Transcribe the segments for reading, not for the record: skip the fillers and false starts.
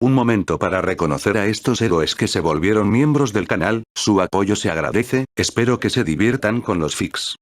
Un momento para reconocer a estos héroes que se volvieron miembros del canal, su apoyo se agradece, espero que se diviertan con los fics.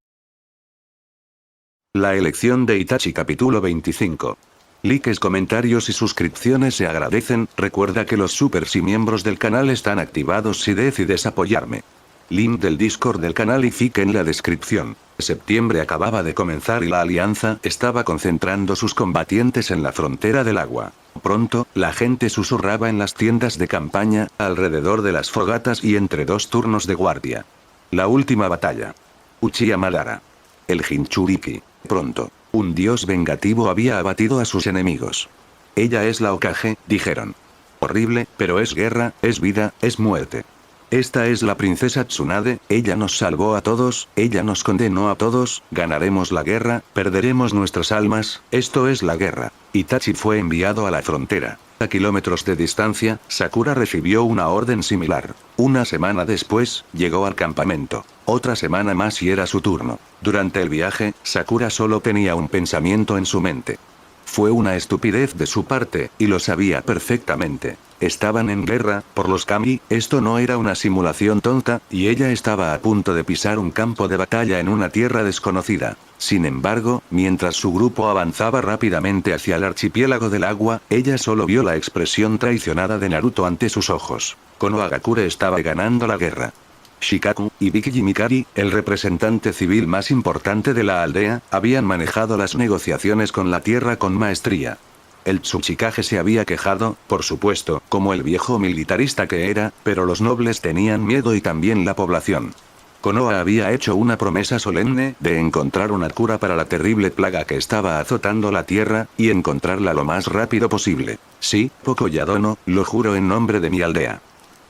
La elección de Itachi capítulo 25. Likes, comentarios y suscripciones se agradecen, recuerda que los supers y miembros del canal están activados si decides apoyarme. Link del Discord del canal y fic en la descripción. Septiembre acababa de comenzar y la alianza estaba concentrando sus combatientes en la frontera del agua. Pronto, la gente susurraba en las tiendas de campaña, alrededor de las fogatas y entre dos turnos de guardia. La última batalla. Uchiha Madara. El Jinchuriki. Pronto, un dios vengativo había abatido a sus enemigos. Ella es la Hokage, dijeron. Horrible, pero es guerra, es vida, es muerte. Esta es la princesa Tsunade, ella nos salvó a todos, ella nos condenó a todos, ganaremos la guerra, perderemos nuestras almas, esto es la guerra. Itachi fue enviado a la frontera. A kilómetros de distancia, Sakura recibió una orden similar. Una semana después, llegó al campamento. Otra semana más y era su turno. Durante el viaje, Sakura solo tenía un pensamiento en su mente. Fue una estupidez de su parte, y lo sabía perfectamente. Estaban en guerra, por los Kami, esto no era una simulación tonta, y ella estaba a punto de pisar un campo de batalla en una tierra desconocida. Sin embargo, mientras su grupo avanzaba rápidamente hacia el archipiélago del agua, ella solo vio la expresión traicionada de Naruto ante sus ojos. Konohagakure estaba ganando la guerra. Shikaku y Bikiji Mikari, el representante civil más importante de la aldea, habían manejado las negociaciones con la tierra con maestría. El Tsuchikage se había quejado, por supuesto, como el viejo militarista que era, pero los nobles tenían miedo y también la población. Konoha había hecho una promesa solemne de encontrar una cura para la terrible plaga que estaba azotando la tierra, y encontrarla lo más rápido posible. Sí, Pocoyadono, lo juro en nombre de mi aldea.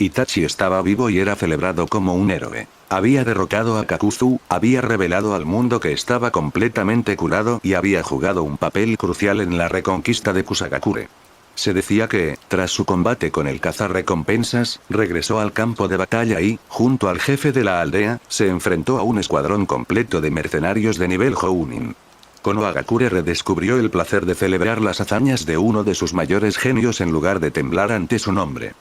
Itachi estaba vivo y era celebrado como un héroe. Había derrotado a Kakuzu, había revelado al mundo que estaba completamente curado y había jugado un papel crucial en la reconquista de Kusagakure. Se decía que, tras su combate con el cazarrecompensas, regresó al campo de batalla y, junto al jefe de la aldea, se enfrentó a un escuadrón completo de mercenarios de nivel Jounin. Konohagakure redescubrió el placer de celebrar las hazañas de uno de sus mayores genios en lugar de temblar ante su nombre.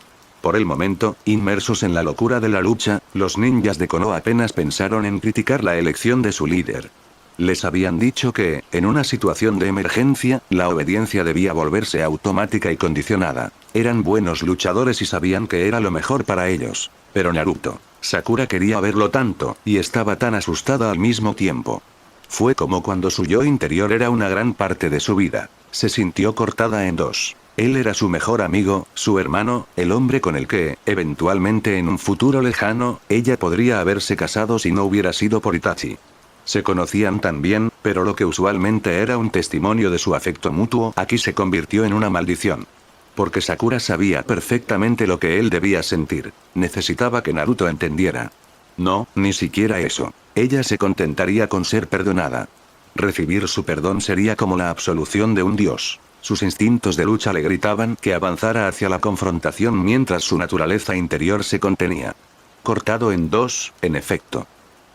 Por el momento, inmersos en la locura de la lucha, los ninjas de Konoha apenas pensaron en criticar la elección de su líder. Les habían dicho que, en una situación de emergencia, la obediencia debía volverse automática y condicionada. Eran buenos luchadores y sabían que era lo mejor para ellos. Pero Naruto, Sakura quería verlo tanto, y estaba tan asustada al mismo tiempo. Fue como cuando su yo interior era una gran parte de su vida. Se sintió cortada en dos. Él era su mejor amigo, su hermano, el hombre con el que, eventualmente en un futuro lejano, ella podría haberse casado si no hubiera sido por Itachi. Se conocían tan bien, pero lo que usualmente era un testimonio de su afecto mutuo, aquí se convirtió en una maldición. Porque Sakura sabía perfectamente lo que él debía sentir. Necesitaba que Naruto entendiera. No, ni siquiera eso. Ella se contentaría con ser perdonada. Recibir su perdón sería como la absolución de un dios. Sus instintos de lucha le gritaban que avanzara hacia la confrontación mientras su naturaleza interior se contenía. Cortado en dos, en efecto.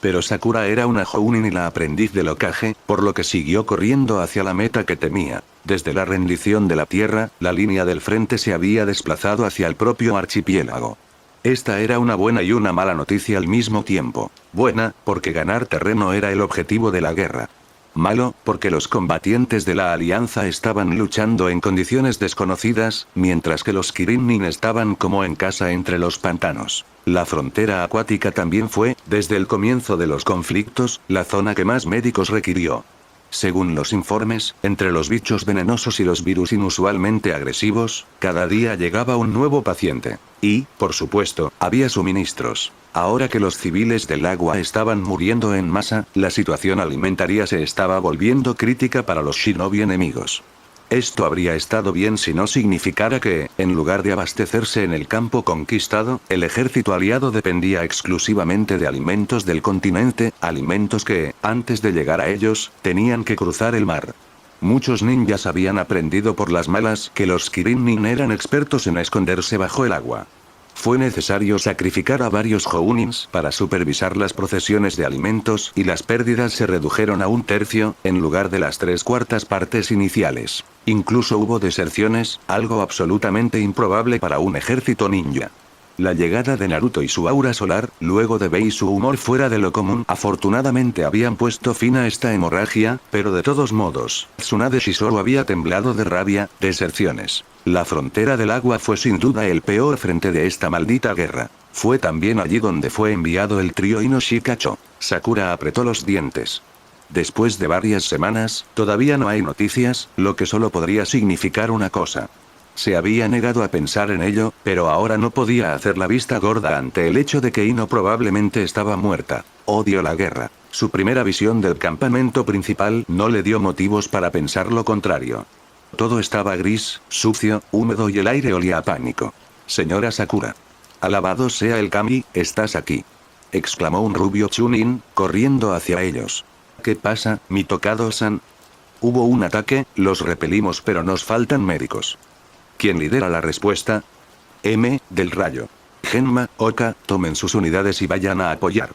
Pero Sakura era una Jounin y la aprendiz del Hokage, por lo que siguió corriendo hacia la meta que temía. Desde la rendición de la tierra, la línea del frente se había desplazado hacia el propio archipiélago. Esta era una buena y una mala noticia al mismo tiempo. Buena, porque ganar terreno era el objetivo de la guerra. Malo, porque los combatientes de la alianza estaban luchando en condiciones desconocidas, mientras que los Kirin-nin estaban como en casa entre los pantanos. La frontera acuática también fue, desde el comienzo de los conflictos, la zona que más médicos requirió. Según los informes, entre los bichos venenosos y los virus inusualmente agresivos, cada día llegaba un nuevo paciente. Y, por supuesto, había suministros. Ahora que los civiles del agua estaban muriendo en masa, la situación alimentaria se estaba volviendo crítica para los shinobi enemigos. Esto habría estado bien si no significara que, en lugar de abastecerse en el campo conquistado, el ejército aliado dependía exclusivamente de alimentos del continente, alimentos que, antes de llegar a ellos, tenían que cruzar el mar. Muchos ninjas habían aprendido por las malas que los Kirin-nin eran expertos en esconderse bajo el agua. fue necesario sacrificar a varios Jounins para supervisar las procesiones de alimentos y las pérdidas se redujeron a 1/3, en lugar de las 3/4 partes iniciales. Incluso hubo deserciones, algo absolutamente improbable para un ejército ninja. La llegada de Naruto y su aura solar, luego de Bei y su humor fuera de lo común, afortunadamente habían puesto fin a esta hemorragia, pero de todos modos, Tsunade Shizuru había temblado de rabia. Deserciones. La frontera del agua fue sin duda el peor frente de esta maldita guerra. Fue también allí donde fue enviado el trío Inoshikacho. Sakura apretó los dientes. Después de varias semanas, todavía no hay noticias, lo que solo podría significar una cosa. Se había negado a pensar en ello, pero ahora no podía hacer la vista gorda ante el hecho de que Ino probablemente estaba muerta. Odio la guerra. Su primera visión del campamento principal no le dio motivos para pensar lo contrario. Todo estaba gris, sucio, húmedo y el aire olía a pánico. Señora Sakura. Alabado sea el kami, estás aquí. Exclamó un rubio Chunin, corriendo hacia ellos. ¿Qué pasa, mi Tokado-san? Hubo un ataque, los repelimos pero nos faltan médicos. ¿Quién lidera la respuesta? M. del Rayo. Genma, Oka, tomen sus unidades y vayan a apoyar.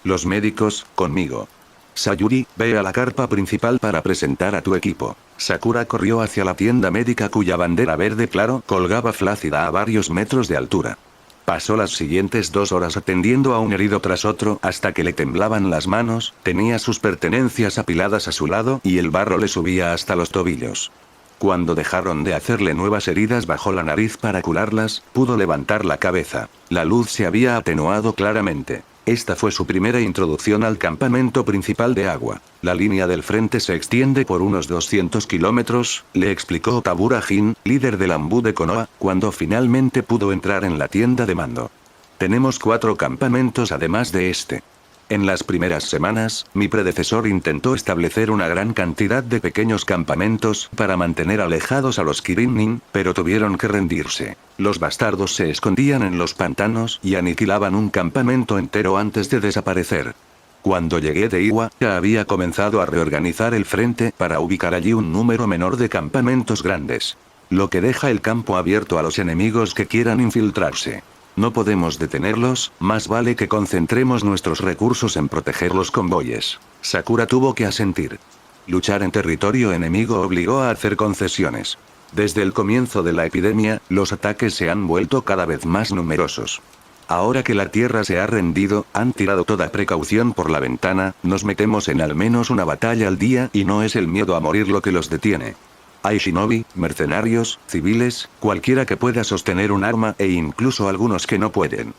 Los médicos, conmigo. Sayuri, ve a la carpa principal para presentar a tu equipo. Sakura corrió hacia la tienda médica cuya bandera verde claro colgaba flácida a varios metros de altura. Pasó las siguientes 2 horas atendiendo a un herido tras otro hasta que le temblaban las manos, tenía sus pertenencias apiladas a su lado y el barro le subía hasta los tobillos. Cuando dejaron de hacerle nuevas heridas bajo la nariz para curarlas, pudo levantar la cabeza. La luz se había atenuado claramente. Esta fue su primera introducción al campamento principal de agua. La línea del frente se extiende por unos 200 kilómetros, le explicó Tabura Jin, líder del Ambu de Konoha, cuando finalmente pudo entrar en la tienda de mando. Tenemos 4 campamentos además de este. En las primeras semanas, mi predecesor intentó establecer una gran cantidad de pequeños campamentos para mantener alejados a los Kirin-nin, pero tuvieron que rendirse. Los bastardos se escondían en los pantanos y aniquilaban un campamento entero antes de desaparecer. Cuando llegué de Iwa, ya había comenzado a reorganizar el frente para ubicar allí un número menor de campamentos grandes. Lo que deja el campo abierto a los enemigos que quieran infiltrarse. No podemos detenerlos, más vale que concentremos nuestros recursos en proteger los convoyes. Sakura tuvo que asentir. Luchar en territorio enemigo obligó a hacer concesiones. Desde el comienzo de la epidemia, los ataques se han vuelto cada vez más numerosos. Ahora que la tierra se ha rendido, han tirado toda precaución por la ventana, nos metemos en al menos una batalla al día y no es el miedo a morir lo que los detiene. Hay shinobi, mercenarios, civiles, cualquiera que pueda sostener un arma e incluso algunos que no pueden.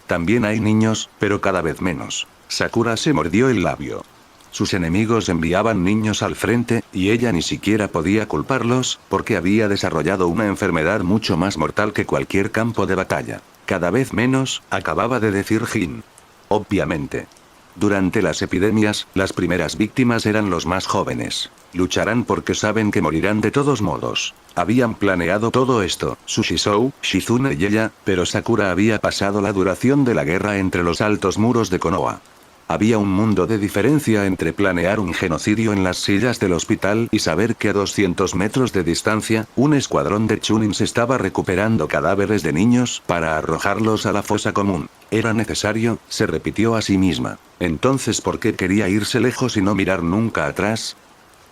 También hay niños, pero cada vez menos. Sakura se mordió el labio. Sus enemigos enviaban niños al frente, y ella ni siquiera podía culparlos, porque había desarrollado una enfermedad mucho más mortal que cualquier campo de batalla. Cada vez menos, acababa de decir Jin. Obviamente. Durante las epidemias, las primeras víctimas eran los más jóvenes. Lucharán porque saben que morirán de todos modos. Habían planeado todo esto, Sushizou, Shizune y ella, pero Sakura había pasado la duración de la guerra entre los altos muros de Konoha. Había un mundo de diferencia entre planear un genocidio en las sillas del hospital y saber que a 200 metros de distancia, un escuadrón de Chunins estaba recuperando cadáveres de niños para arrojarlos a la fosa común. Era necesario, se repitió a sí misma. Entonces, ¿por qué quería irse lejos y no mirar nunca atrás?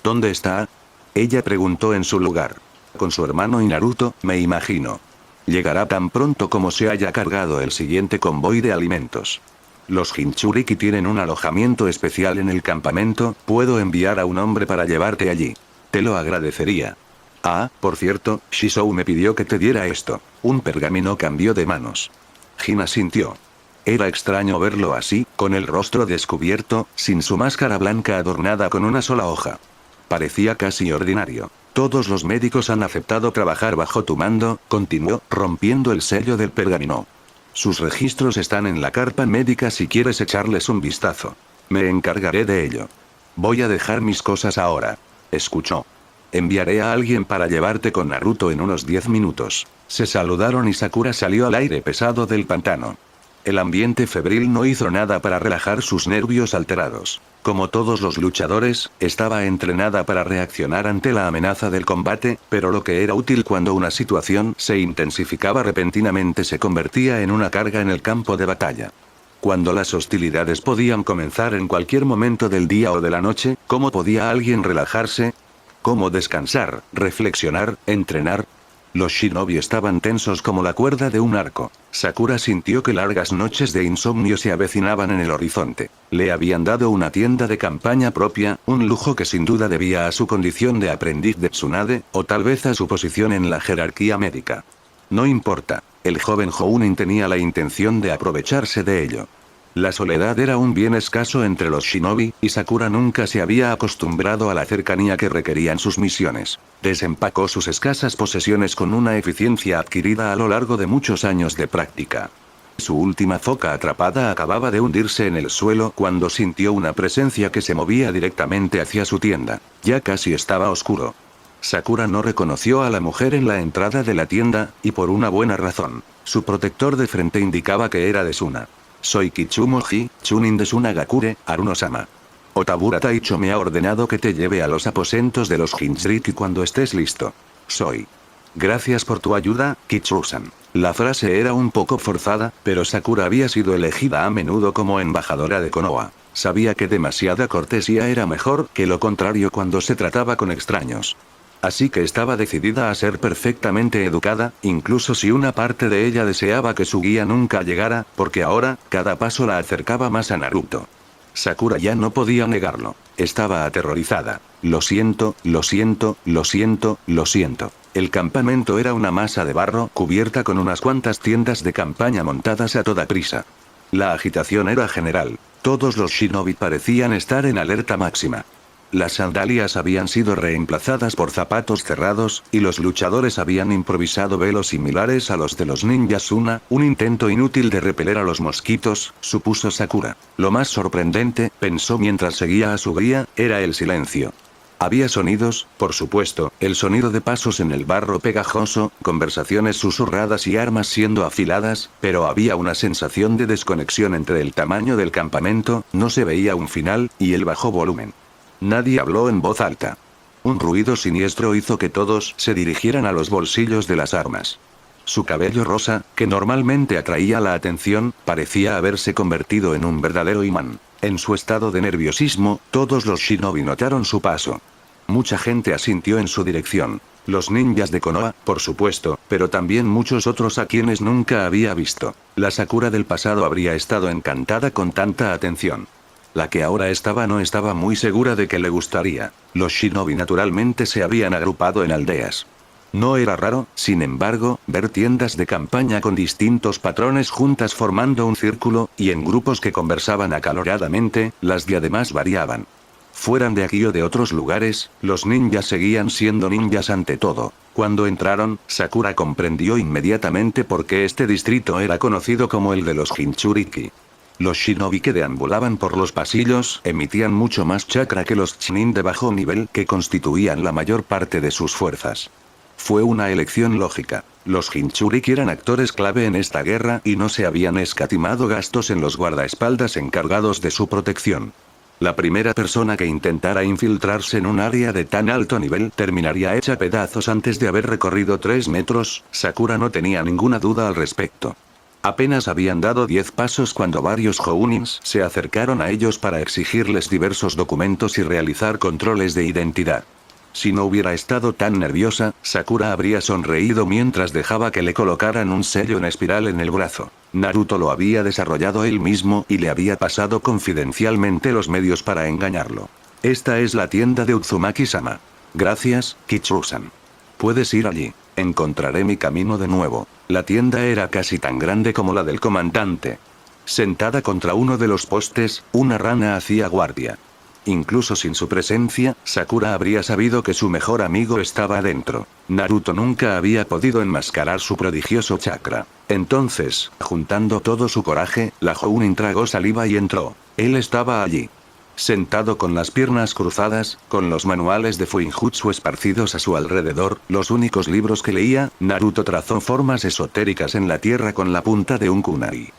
¿Dónde está? Ella preguntó en su lugar. Con su hermano y Naruto, me imagino. Llegará tan pronto como se haya cargado el siguiente convoy de alimentos. Los Jinchuriki tienen un alojamiento especial en el campamento, puedo enviar a un hombre para llevarte allí. Te lo agradecería. Ah, por cierto, Shizou me pidió que te diera esto. Un pergamino cambió de manos. Jin asintió. Era extraño verlo así, con el rostro descubierto, sin su máscara blanca adornada con una sola hoja. Parecía casi ordinario. Todos los médicos han aceptado trabajar bajo tu mando, continuó, rompiendo el sello del pergamino. Sus registros están en la carpa médica si quieres echarles un vistazo. Me encargaré de ello. Voy a dejar mis cosas ahora. Escuchó. Enviaré a alguien para llevarte con Naruto en unos 10 minutos. Se saludaron y Sakura salió al aire pesado del pantano. El ambiente febril no hizo nada para relajar sus nervios alterados. Como todos los luchadores, estaba entrenada para reaccionar ante la amenaza del combate, pero lo que era útil cuando una situación se intensificaba repentinamente se convertía en una carga en el campo de batalla. Cuando las hostilidades podían comenzar en cualquier momento del día o de la noche, ¿cómo podía alguien relajarse? ¿Cómo descansar, reflexionar, entrenar? Los shinobi estaban tensos como la cuerda de un arco. Sakura sintió que largas noches de insomnio se avecinaban en el horizonte. Le habían dado una tienda de campaña propia, un lujo que sin duda debía a su condición de aprendiz de Tsunade, o tal vez a su posición en la jerarquía médica. No importa, el joven Jounin tenía la intención de aprovecharse de ello. La soledad era un bien escaso entre los shinobi, y Sakura nunca se había acostumbrado a la cercanía que requerían sus misiones. Desempacó sus escasas posesiones con una eficiencia adquirida a lo largo de muchos años de práctica. Su última foca atrapada acababa de hundirse en el suelo cuando sintió una presencia que se movía directamente hacia su tienda. Ya casi estaba oscuro. Sakura no reconoció a la mujer en la entrada de la tienda, y por una buena razón. Su protector de frente indicaba que era Desuna. Soy Kitsumoji, Chunin Desuna Gakure, Aruno-sama. Otabura Taicho me ha ordenado que te lleve a los aposentos de los Jinchuriki cuando estés listo. Soy. Gracias por tu ayuda, Kitsu-san. La frase era un poco forzada, pero Sakura había sido elegida a menudo como embajadora de Konoha. Sabía que demasiada cortesía era mejor que lo contrario cuando se trataba con extraños. Así que estaba decidida a ser perfectamente educada, incluso si una parte de ella deseaba que su guía nunca llegara, porque ahora, cada paso la acercaba más a Naruto. Sakura ya no podía negarlo. Estaba aterrorizada. Lo siento, lo siento, lo siento, lo siento. El campamento era una masa de barro cubierta con unas cuantas tiendas de campaña montadas a toda prisa. La agitación era general. Todos los shinobi parecían estar en alerta máxima. Las sandalias habían sido reemplazadas por zapatos cerrados, y los luchadores habían improvisado velos similares a los de los ninjas Suna, un intento inútil de repeler a los mosquitos, supuso Sakura. Lo más sorprendente, pensó mientras seguía a su guía, era el silencio. Había sonidos, por supuesto, el sonido de pasos en el barro pegajoso, conversaciones susurradas y armas siendo afiladas, pero había una sensación de desconexión entre el tamaño del campamento, no se veía un final, y el bajo volumen. Nadie habló en voz alta. Un ruido siniestro hizo que todos se dirigieran a los bolsillos de las armas. Su cabello rosa, que normalmente atraía la atención, parecía haberse convertido en un verdadero imán. En su estado de nerviosismo, todos los shinobi notaron su paso. Mucha gente asintió en su dirección. Los ninjas de Konoha, por supuesto, pero también muchos otros a quienes nunca había visto. La Sakura del pasado habría estado encantada con tanta atención. La que ahora estaba no estaba muy segura de que le gustaría. Los shinobi naturalmente se habían agrupado en aldeas. No era raro, sin embargo, ver tiendas de campaña con distintos patrones juntas formando un círculo, y en grupos que conversaban acaloradamente, las diademas variaban. Fueran de aquí o de otros lugares, los ninjas seguían siendo ninjas ante todo. Cuando entraron, Sakura comprendió inmediatamente por qué este distrito era conocido como el de los Jinchuriki. Los shinobi que deambulaban por los pasillos emitían mucho más chakra que los chunin de bajo nivel que constituían la mayor parte de sus fuerzas. Fue una elección lógica. Los Jinchuriki eran actores clave en esta guerra y no se habían escatimado gastos en los guardaespaldas encargados de su protección. La primera persona que intentara infiltrarse en un área de tan alto nivel terminaría hecha pedazos antes de haber recorrido 3 metros, Sakura no tenía ninguna duda al respecto. Apenas habían dado 10 pasos cuando varios Jounins se acercaron a ellos para exigirles diversos documentos y realizar controles de identidad. Si no hubiera estado tan nerviosa, Sakura habría sonreído mientras dejaba que le colocaran un sello en espiral en el brazo. Naruto lo había desarrollado él mismo y le había pasado confidencialmente los medios para engañarlo. Esta es la tienda de Uzumaki-sama. Gracias, Kitsu-san. Puedes ir allí. Encontraré mi camino de nuevo. La tienda era casi tan grande como la del comandante. Sentada contra uno de los postes, una rana hacía guardia. Incluso sin su presencia, Sakura habría sabido que su mejor amigo estaba adentro. Naruto nunca había podido enmascarar su prodigioso chakra. Entonces, juntando todo su coraje, la Jounin tragó saliva y entró. Él estaba allí. Sentado con las piernas cruzadas, con los manuales de Fuinjutsu esparcidos a su alrededor, los únicos libros que leía, Naruto trazó formas esotéricas en la tierra con la punta de un kunai.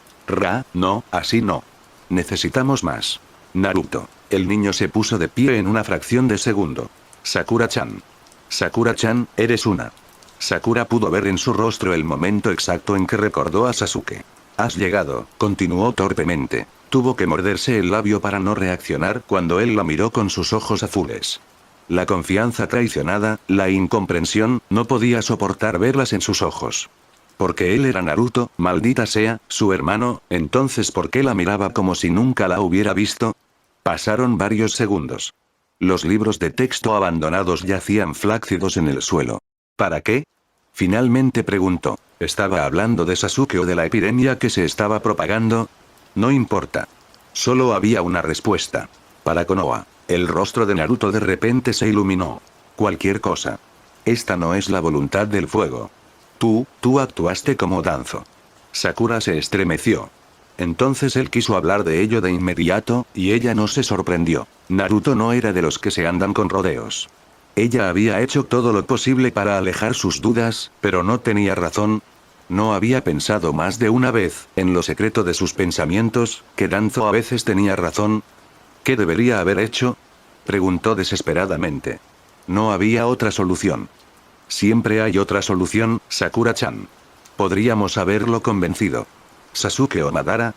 No, así no. Necesitamos más. Naruto. El niño se puso de pie en una fracción de segundo. Sakura-chan. Sakura-chan, eres una. Sakura pudo ver en su rostro el momento exacto en que recordó a Sasuke. Has llegado, continuó torpemente. Tuvo que morderse el labio para no reaccionar cuando él la miró con sus ojos azules. La confianza traicionada, la incomprensión, no podía soportar verlas en sus ojos. Porque él era Naruto, maldita sea, su hermano, entonces ¿por qué la miraba como si nunca la hubiera visto? Pasaron varios segundos. Los libros de texto abandonados yacían flácidos en el suelo. ¿Para qué? Finalmente preguntó. ¿Estaba hablando de Sasuke o de la epidemia que se estaba propagando? No importa. Solo había una respuesta. Para Konoha. El rostro de Naruto de repente se iluminó. Cualquier cosa. Esta no es la voluntad del fuego. Tú actuaste como Danzo. Sakura se estremeció. Entonces él quiso hablar de ello de inmediato, y ella no se sorprendió. Naruto no era de los que se andan con rodeos. Ella había hecho todo lo posible para alejar sus dudas, pero no tenía razón. No había pensado más de una vez, en lo secreto de sus pensamientos, que Danzo a veces tenía razón. ¿Qué debería haber hecho? Preguntó desesperadamente. No había otra solución. Siempre hay otra solución, Sakura-chan. Podríamos haberlo convencido. ¿Sasuke o Madara?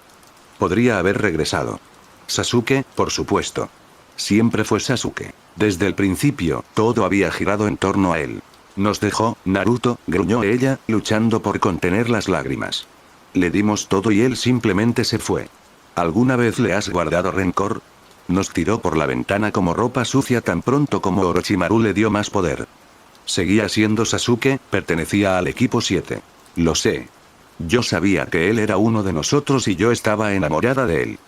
Podría haber regresado. Sasuke, por supuesto. Siempre fue Sasuke. Desde el principio, todo había girado en torno a él. Nos dejó, Naruto, gruñó ella, luchando por contener las lágrimas. Le dimos todo y él simplemente se fue. ¿Alguna vez le has guardado rencor? Nos tiró por la ventana como ropa sucia tan pronto como Orochimaru le dio más poder. Seguía siendo Sasuke, pertenecía al equipo 7. Lo sé. Yo sabía que él era uno de nosotros y yo estaba enamorada de él.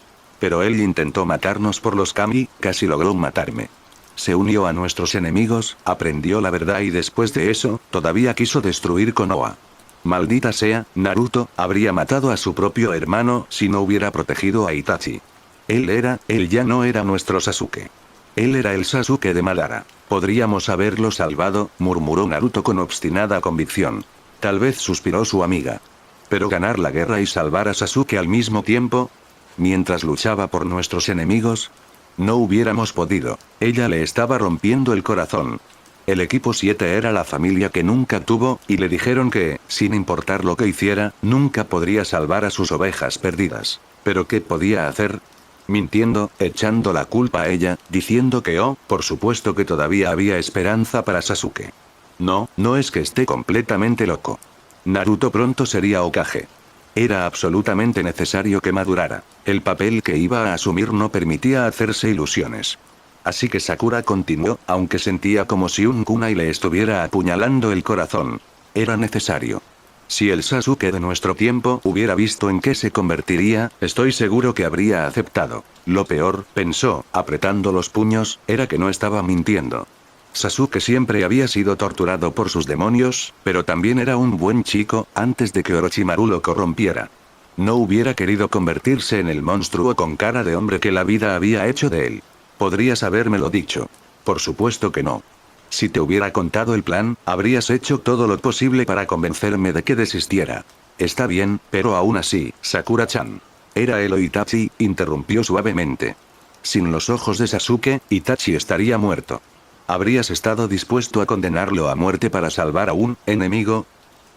Pero él intentó matarnos por los kami, casi logró matarme. Se unió a nuestros enemigos, aprendió la verdad y después de eso, todavía quiso destruir Konoha. Maldita sea, Naruto, habría matado a su propio hermano si no hubiera protegido a Itachi. Él ya no era nuestro Sasuke. Él era el Sasuke de Madara. Podríamos haberlo salvado, murmuró Naruto con obstinada convicción. Tal vez suspiró su amiga. Pero ganar la guerra y salvar a Sasuke al mismo tiempo, mientras luchaba por nuestros enemigos, no hubiéramos podido. Ella le estaba rompiendo el corazón. El equipo 7 era la familia que nunca tuvo, y le dijeron que, sin importar lo que hiciera, nunca podría salvar a sus ovejas perdidas. ¿Pero qué podía hacer? Mintiendo, echando la culpa a ella, diciendo que por supuesto que todavía había esperanza para Sasuke. No es que esté completamente loco. Naruto pronto sería Hokage. Era absolutamente necesario que madurara. El papel que iba a asumir no permitía hacerse ilusiones. Así que Sakura continuó, aunque sentía como si un kunai le estuviera apuñalando el corazón. Era necesario. Si el Sasuke de nuestro tiempo hubiera visto en qué se convertiría, estoy seguro que habría aceptado. Lo peor, pensó, apretando los puños, era que no estaba mintiendo. Sasuke siempre había sido torturado por sus demonios, pero también era un buen chico, antes de que Orochimaru lo corrompiera. No hubiera querido convertirse en el monstruo con cara de hombre que la vida había hecho de él. Podrías habérmelo dicho. Por supuesto que no. Si te hubiera contado el plan, habrías hecho todo lo posible para convencerme de que desistiera. Está bien, pero aún así, Sakura-chan. Era él o Itachi, interrumpió suavemente. Sin los ojos de Sasuke, Itachi estaría muerto. ¿Habrías estado dispuesto a condenarlo a muerte para salvar a un enemigo?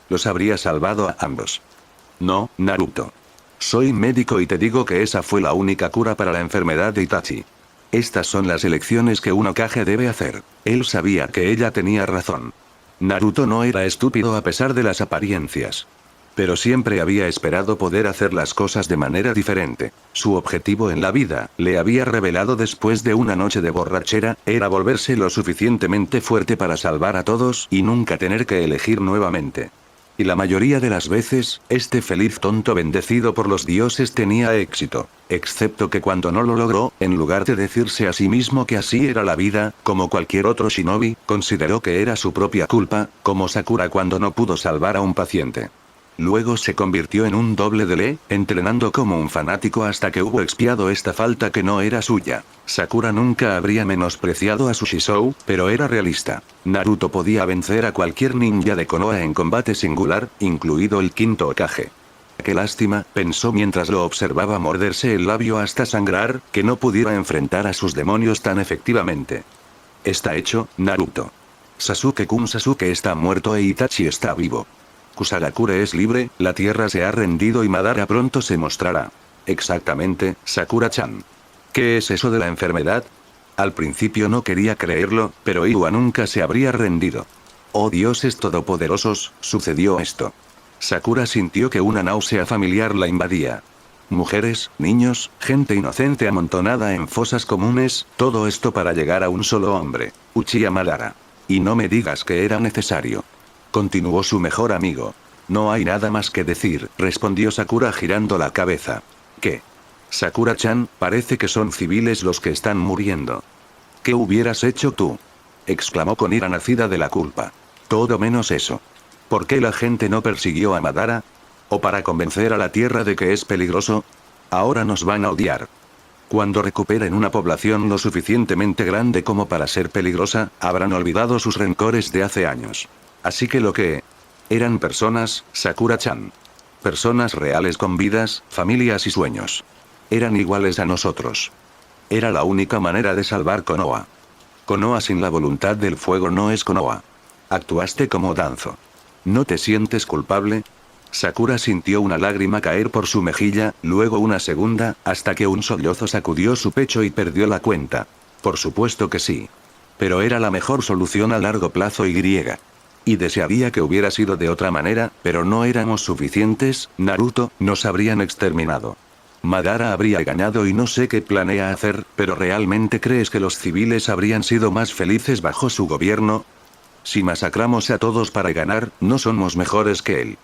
Los habría salvado a ambos. No, Naruto. Soy médico y te digo que esa fue la única cura para la enfermedad de Itachi. Estas son las elecciones que un Hokage debe hacer. Él sabía que ella tenía razón. Naruto no era estúpido a pesar de las apariencias. Pero siempre había esperado poder hacer las cosas de manera diferente. Su objetivo en la vida, le había revelado después de una noche de borrachera, era volverse lo suficientemente fuerte para salvar a todos y nunca tener que elegir nuevamente. Y la mayoría de las veces, este feliz tonto bendecido por los dioses tenía éxito. Excepto que cuando no lo logró, en lugar de decirse a sí mismo que así era la vida, como cualquier otro shinobi, consideró que era su propia culpa, como Sakura cuando no pudo salvar a un paciente. Luego se convirtió en un doble de Lee, entrenando como un fanático hasta que hubo expiado esta falta que no era suya. Sakura nunca habría menospreciado a Shishou, pero era realista. Naruto podía vencer a cualquier ninja de Konoha en combate singular, incluido el quinto Hokage. Qué lástima, pensó mientras lo observaba morderse el labio hasta sangrar, que no pudiera enfrentar a sus demonios tan efectivamente. Está hecho, Naruto. Sasuke-kun Sasuke está muerto e Itachi está vivo. Kusagakure es libre, la tierra se ha rendido y Madara pronto se mostrará. Exactamente, Sakura-chan. ¿Qué es eso de la enfermedad? Al principio no quería creerlo, pero Iwa nunca se habría rendido. Oh dioses todopoderosos, sucedió esto. Sakura sintió que una náusea familiar la invadía. Mujeres, niños, gente inocente amontonada en fosas comunes, todo esto para llegar a un solo hombre, Uchiha Madara. Y no me digas que era necesario. Continuó su mejor amigo. No hay nada más que decir, respondió Sakura girando la cabeza. ¿Qué? Sakura-chan, parece que son civiles los que están muriendo. ¿Qué hubieras hecho tú? Exclamó con ira nacida de la culpa. Todo menos eso. ¿Por qué la gente no persiguió a Madara? ¿O para convencer a la tierra de que es peligroso? Ahora nos van a odiar. Cuando recuperen una población lo suficientemente grande como para ser peligrosa, habrán olvidado sus rencores de hace años. Así que lo que... eran personas, Sakura-chan. Personas reales con vidas, familias y sueños. Eran iguales a nosotros. Era la única manera de salvar Konoha. Konoha sin la voluntad del fuego no es Konoha. Actuaste como Danzo. ¿No te sientes culpable? Sakura sintió una lágrima caer por su mejilla, luego una segunda, hasta que un sollozo sacudió su pecho y perdió la cuenta. Por supuesto que sí. Pero era la mejor solución a largo plazo y desearía que hubiera sido de otra manera, pero no éramos suficientes, Naruto, nos habrían exterminado. Madara habría ganado y no sé qué planea hacer, pero ¿realmente crees que los civiles habrían sido más felices bajo su gobierno? Si masacramos a todos para ganar, no somos mejores que él.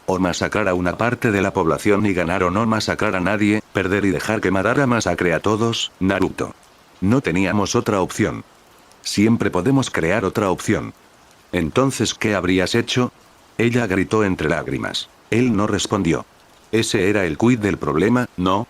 O masacrar a una parte de la población y ganar o no masacrar a nadie, perder y dejar que Madara masacre a todos, Naruto. No teníamos otra opción. Siempre podemos crear otra opción. Entonces, ¿qué habrías hecho? Ella gritó entre lágrimas. Él no respondió. Ese era el quid del problema, ¿no?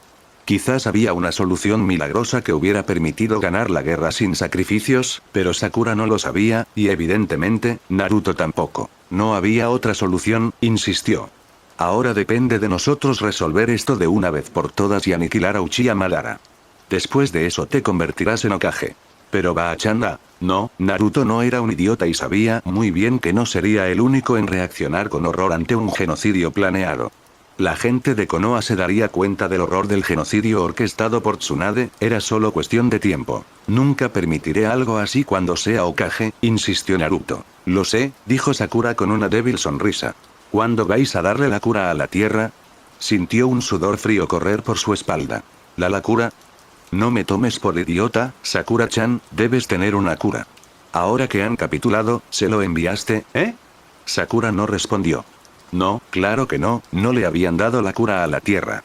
Quizás había una solución milagrosa que hubiera permitido ganar la guerra sin sacrificios, pero Sakura no lo sabía, y evidentemente, Naruto tampoco. No había otra solución, insistió. Ahora depende de nosotros resolver esto de una vez por todas y aniquilar a Uchiha Madara. Después de eso te convertirás en Hokage. Pero Baa-chan, no, Naruto no era un idiota y sabía muy bien que no sería el único en reaccionar con horror ante un genocidio planeado. La gente de Konoha se daría cuenta del horror del genocidio orquestado por Tsunade, era solo cuestión de tiempo. Nunca permitiré algo así cuando sea Hokage, insistió Naruto. Lo sé, dijo Sakura con una débil sonrisa. ¿Cuándo vais a darle la cura a la tierra? Sintió un sudor frío correr por su espalda. ¿La cura? No me tomes por idiota, Sakura-chan, debes tener una cura. Ahora que han capitulado, ¿se lo enviaste, Sakura no respondió. No, claro que no, no le habían dado la cura a la tierra.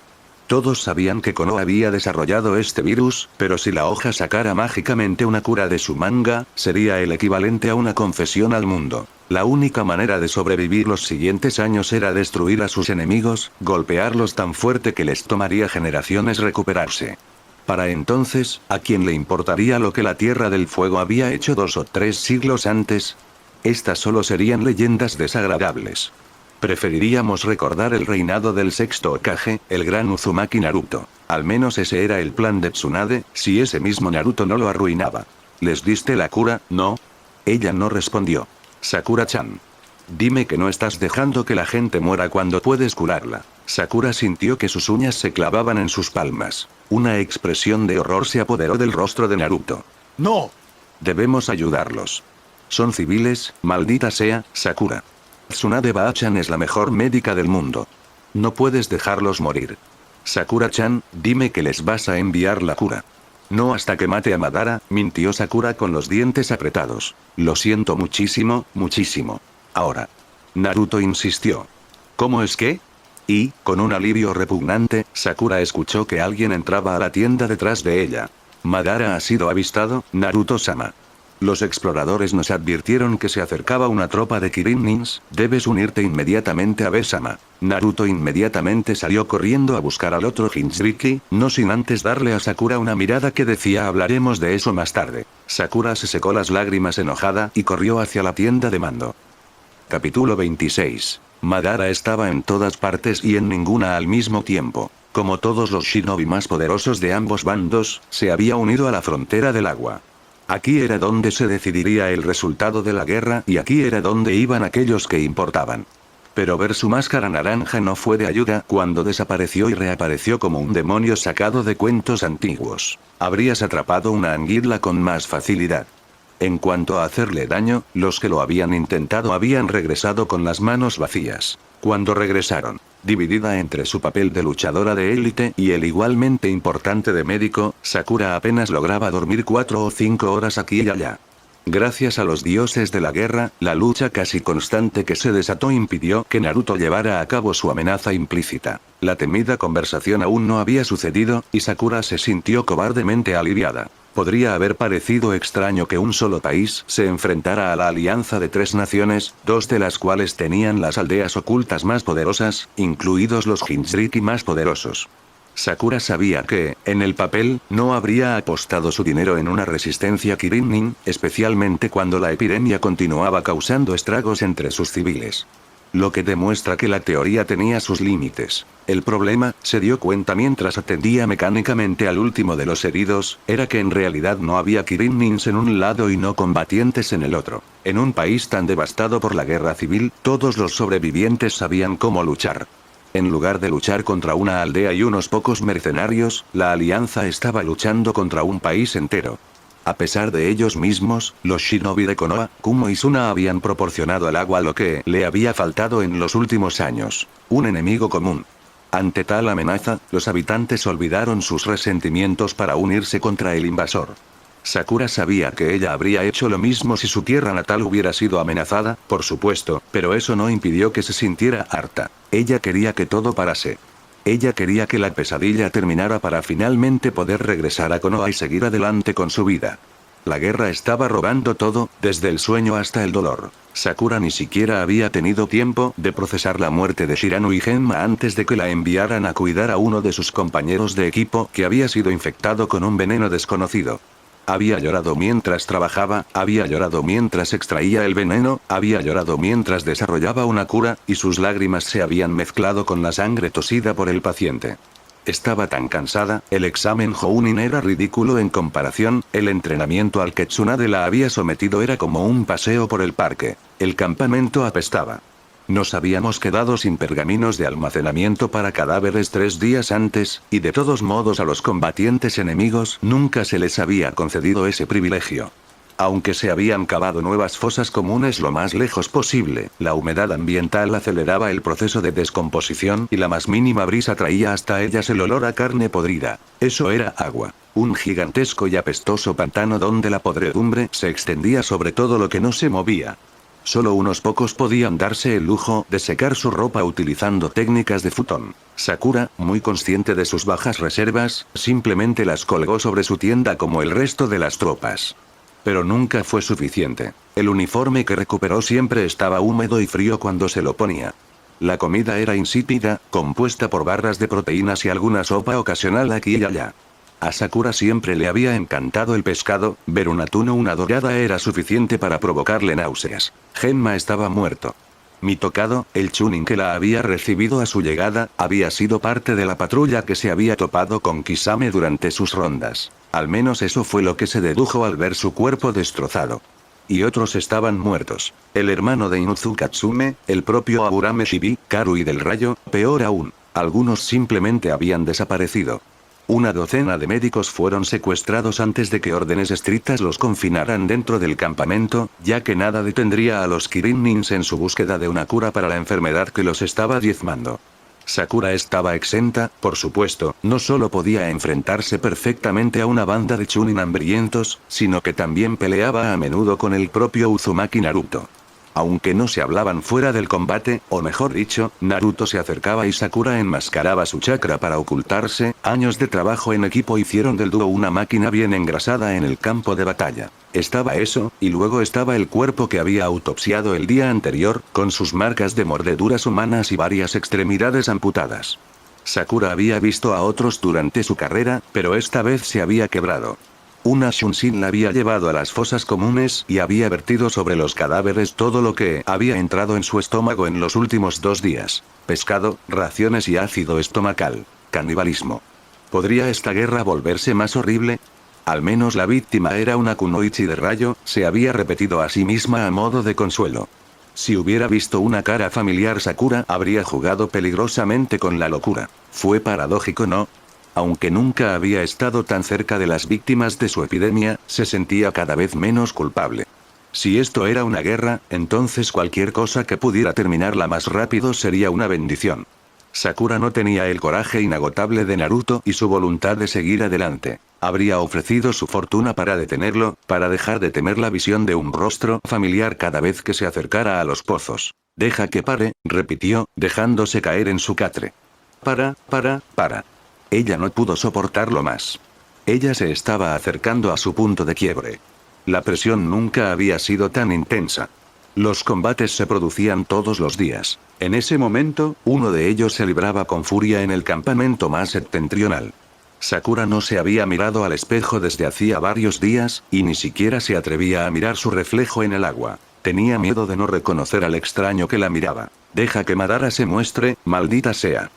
Todos sabían que Konoha había desarrollado este virus, pero si la hoja sacara mágicamente una cura de su manga, sería el equivalente a una confesión al mundo. La única manera de sobrevivir los siguientes años era destruir a sus enemigos, golpearlos tan fuerte que les tomaría generaciones recuperarse. Para entonces, ¿a quién le importaría lo que la Tierra del Fuego había hecho 2 o 3 siglos antes? Estas solo serían leyendas desagradables. Preferiríamos recordar el reinado del sexto Hokage, el gran Uzumaki Naruto. Al menos ese era el plan de Tsunade, si ese mismo Naruto no lo arruinaba. ¿Les diste la cura, no? Ella no respondió. Sakura-chan. Dime que no estás dejando que la gente muera cuando puedes curarla. Sakura sintió que sus uñas se clavaban en sus palmas. Una expresión de horror se apoderó del rostro de Naruto. ¡No! Debemos ayudarlos. Son civiles, maldita sea, Sakura. Tsunade Baa-chan es la mejor médica del mundo. No puedes dejarlos morir. Sakura-chan, dime que les vas a enviar la cura. No hasta que mate a Madara, mintió Sakura con los dientes apretados. Lo siento muchísimo, muchísimo. Ahora. Naruto insistió. ¿Cómo es que? Y, con un alivio repugnante, Sakura escuchó que alguien entraba a la tienda detrás de ella. ¿Madara ha sido avistado, Naruto-sama? Los exploradores nos advirtieron que se acercaba una tropa de Kirin Nins, debes unirte inmediatamente a Besama. Naruto inmediatamente salió corriendo a buscar al otro Jinchuriki, no sin antes darle a Sakura una mirada que decía hablaremos de eso más tarde. Sakura se secó las lágrimas enojada y corrió hacia la tienda de mando. Capítulo 26. Madara estaba en todas partes y en ninguna al mismo tiempo. Como todos los shinobi más poderosos de ambos bandos, se había unido a la frontera del agua. Aquí era donde se decidiría el resultado de la guerra y aquí era donde iban aquellos que importaban. Pero ver su máscara naranja no fue de ayuda cuando desapareció y reapareció como un demonio sacado de cuentos antiguos. Habrías atrapado una anguila con más facilidad. En cuanto a hacerle daño, los que lo habían intentado habían regresado con las manos vacías. Cuando regresaron, dividida entre su papel de luchadora de élite y el igualmente importante de médico, Sakura apenas lograba dormir 4 o 5 horas aquí y allá. Gracias a los dioses de la guerra, la lucha casi constante que se desató impidió que Naruto llevara a cabo su amenaza implícita. La temida conversación aún no había sucedido, y Sakura se sintió cobardemente aliviada. Podría haber parecido extraño que un solo país se enfrentara a la alianza de 3 naciones, 2 de las cuales tenían las aldeas ocultas más poderosas, incluidos los Jinchuriki más poderosos. Sakura sabía que, en el papel, no habría apostado su dinero en una resistencia Kirin-nin, especialmente cuando la epidemia continuaba causando estragos entre sus civiles. Lo que demuestra que la teoría tenía sus límites. El problema, se dio cuenta mientras atendía mecánicamente al último de los heridos, era que en realidad no había Kirin-nins en un lado y no combatientes en el otro. En un país tan devastado por la guerra civil, todos los sobrevivientes sabían cómo luchar. En lugar de luchar contra una aldea y unos pocos mercenarios, la alianza estaba luchando contra un país entero. A pesar de ellos mismos, los shinobi de Konoha, Kumo y Suna habían proporcionado al agua lo que le había faltado en los últimos años: un enemigo común. Ante tal amenaza, los habitantes olvidaron sus resentimientos para unirse contra el invasor. Sakura sabía que ella habría hecho lo mismo si su tierra natal hubiera sido amenazada, por supuesto, pero eso no impidió que se sintiera harta. Ella quería que todo parase. Ella quería que la pesadilla terminara para finalmente poder regresar a Konoha y seguir adelante con su vida. La guerra estaba robando todo, desde el sueño hasta el dolor. Sakura ni siquiera había tenido tiempo de procesar la muerte de Shirano y Genma antes de que la enviaran a cuidar a uno de sus compañeros de equipo que había sido infectado con un veneno desconocido. Había llorado mientras trabajaba, había llorado mientras extraía el veneno, había llorado mientras desarrollaba una cura, y sus lágrimas se habían mezclado con la sangre tosida por el paciente. Estaba tan cansada, el examen Jounin era ridículo en comparación, el entrenamiento al que Tsunade la había sometido era como un paseo por el parque. El campamento apestaba. Nos habíamos quedado sin pergaminos de almacenamiento para cadáveres 3 días antes, y de todos modos a los combatientes enemigos nunca se les había concedido ese privilegio. Aunque se habían cavado nuevas fosas comunes lo más lejos posible, la humedad ambiental aceleraba el proceso de descomposición y la más mínima brisa traía hasta ellas el olor a carne podrida. Eso era agua. Un gigantesco y apestoso pantano donde la podredumbre se extendía sobre todo lo que no se movía. Solo unos pocos podían darse el lujo de secar su ropa utilizando técnicas de futón. Sakura, muy consciente de sus bajas reservas, simplemente las colgó sobre su tienda como el resto de las tropas. Pero nunca fue suficiente. El uniforme que recuperó siempre estaba húmedo y frío cuando se lo ponía. La comida era insípida, compuesta por barras de proteínas y alguna sopa ocasional aquí y allá. A Sakura siempre le había encantado el pescado, ver un atún o una dorada era suficiente para provocarle náuseas. Genma estaba muerto. Mi tocado, el chunin que la había recibido a su llegada, había sido parte de la patrulla que se había topado con Kisame durante sus rondas. Al menos eso fue lo que se dedujo al ver su cuerpo destrozado. Y otros estaban muertos. El hermano de Inuzu Katsume, el propio Aburame Shibi, Karui del Rayo, peor aún. Algunos simplemente habían desaparecido. Una docena de médicos fueron secuestrados antes de que órdenes estrictas los confinaran dentro del campamento, ya que nada detendría a los Kirin-nins en su búsqueda de una cura para la enfermedad que los estaba diezmando. Sakura estaba exenta, por supuesto, no solo podía enfrentarse perfectamente a una banda de chunin hambrientos, sino que también peleaba a menudo con el propio Uzumaki Naruto. Aunque no se hablaban fuera del combate, o mejor dicho, Naruto se acercaba y Sakura enmascaraba su chakra para ocultarse, años de trabajo en equipo hicieron del dúo una máquina bien engrasada en el campo de batalla. Estaba eso, y luego estaba el cuerpo que había autopsiado el día anterior, con sus marcas de mordeduras humanas y varias extremidades amputadas. Sakura había visto a otros durante su carrera, pero esta vez se había quebrado. Una Shunshin la había llevado a las fosas comunes y había vertido sobre los cadáveres todo lo que había entrado en su estómago en los últimos 2 días. Pescado, raciones y ácido estomacal. Canibalismo. ¿Podría esta guerra volverse más horrible? Al menos la víctima era una kunoichi de rayo, se había repetido a sí misma a modo de consuelo. Si hubiera visto una cara familiar, Sakura habría jugado peligrosamente con la locura. Fue paradójico, ¿no? Aunque nunca había estado tan cerca de las víctimas de su epidemia, se sentía cada vez menos culpable. Si esto era una guerra, entonces cualquier cosa que pudiera terminarla más rápido sería una bendición. Sakura no tenía el coraje inagotable de Naruto y su voluntad de seguir adelante. Habría ofrecido su fortuna para detenerlo, para dejar de temer la visión de un rostro familiar cada vez que se acercara a los pozos. Deja que pare, repitió, dejándose caer en su catre. Para. Ella no pudo soportarlo más. Ella se estaba acercando a su punto de quiebre. La presión nunca había sido tan intensa. Los combates se producían todos los días. En ese momento, uno de ellos se libraba con furia en el campamento más septentrional. Sakura no se había mirado al espejo desde hacía varios días, y ni siquiera se atrevía a mirar su reflejo en el agua. Tenía miedo de no reconocer al extraño que la miraba. Deja que Madara se muestre, maldita sea.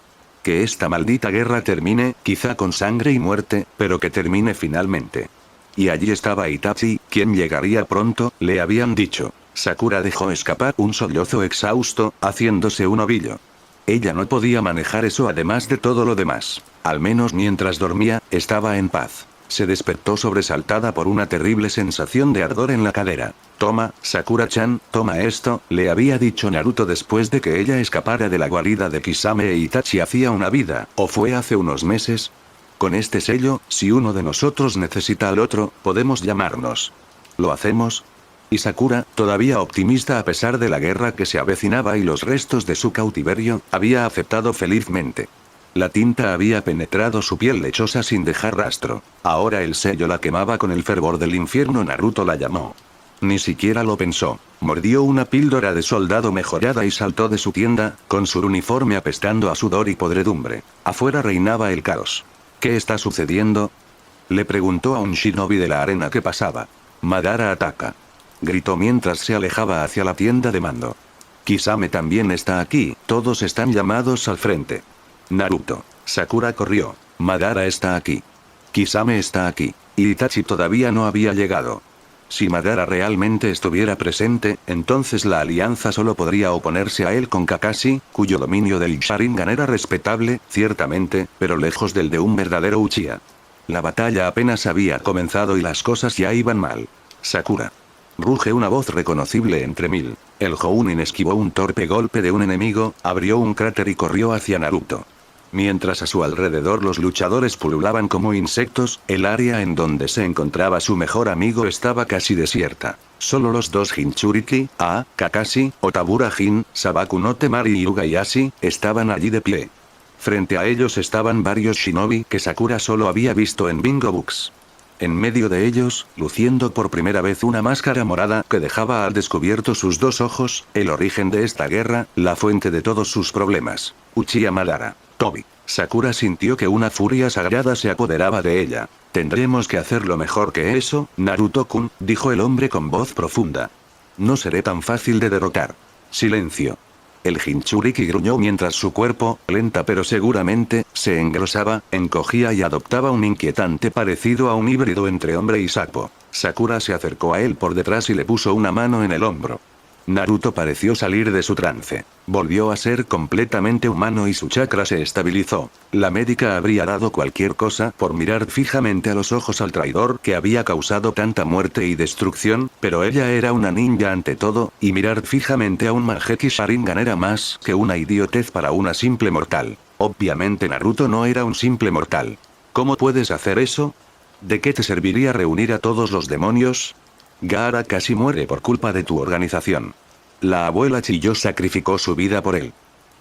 Que esta maldita guerra termine, quizá con sangre y muerte, pero que termine finalmente. Y allí estaba Itachi, quien llegaría pronto, le habían dicho. Sakura dejó escapar un sollozo exhausto, haciéndose un ovillo. Ella no podía manejar eso además de todo lo demás. Al menos mientras dormía, estaba en paz. Se despertó sobresaltada por una terrible sensación de ardor en la cadera. Toma, Sakura-chan, toma esto, le había dicho Naruto después de que ella escapara de la guarida de Kisame e Itachi hacía una vida, ¿o fue hace unos meses? Con este sello, si uno de nosotros necesita al otro, podemos llamarnos. ¿Lo hacemos? Y Sakura, todavía optimista a pesar de la guerra que se avecinaba y los restos de su cautiverio, había aceptado felizmente. La tinta había penetrado su piel lechosa sin dejar rastro. Ahora el sello la quemaba con el fervor del infierno. Naruto la llamó. Ni siquiera lo pensó. Mordió una píldora de soldado mejorada y saltó de su tienda, con su uniforme apestando a sudor y podredumbre. Afuera reinaba el caos. ¿Qué está sucediendo? Le preguntó a un shinobi de la arena que pasaba. Madara ataca. Gritó mientras se alejaba hacia la tienda de mando. Kisame también está aquí, todos están llamados al frente. Naruto. Sakura corrió. Madara está aquí. Kisame está aquí. Y Itachi todavía no había llegado. Si Madara realmente estuviera presente, entonces la alianza solo podría oponerse a él con Kakashi, cuyo dominio del Sharingan era respetable, ciertamente, pero lejos del de un verdadero Uchiha. La batalla apenas había comenzado y las cosas ya iban mal. Sakura. Ruge una voz reconocible entre mil. El Jounin esquivó un torpe golpe de un enemigo, abrió un cráter y corrió hacia Naruto. Mientras a su alrededor los luchadores pululaban como insectos, el área en donde se encontraba su mejor amigo estaba casi desierta. Solo los dos Jinchuriki, Kakashi, Otabura Jin, Sabaku no Temari y Ugayashi, estaban allí de pie. Frente a ellos estaban varios shinobi que Sakura solo había visto en Bingo Books. En medio de ellos, luciendo por primera vez una máscara morada que dejaba al descubierto sus 2 ojos, el origen de esta guerra, la fuente de todos sus problemas. Uchiha Madara. Tobi. Sakura sintió que una furia sagrada se apoderaba de ella. Tendremos que hacerlo mejor que eso, Naruto-kun, dijo el hombre con voz profunda. No seré tan fácil de derrotar. Silencio. El Jinchuriki gruñó mientras su cuerpo, lenta pero seguramente, se engrosaba, encogía y adoptaba un inquietante parecido a un híbrido entre hombre y sapo. Sakura se acercó a él por detrás y le puso una mano en el hombro. Naruto pareció salir de su trance. Volvió a ser completamente humano y su chakra se estabilizó. La médica habría dado cualquier cosa por mirar fijamente a los ojos al traidor que había causado tanta muerte y destrucción, pero ella era una ninja ante todo, y mirar fijamente a un Mangekyou Sharingan era más que una idiotez para una simple mortal. Obviamente Naruto no era un simple mortal. ¿Cómo puedes hacer eso? ¿De qué te serviría reunir a todos los demonios? Gaara casi muere por culpa de tu organización. La abuela Chiyo sacrificó su vida por él.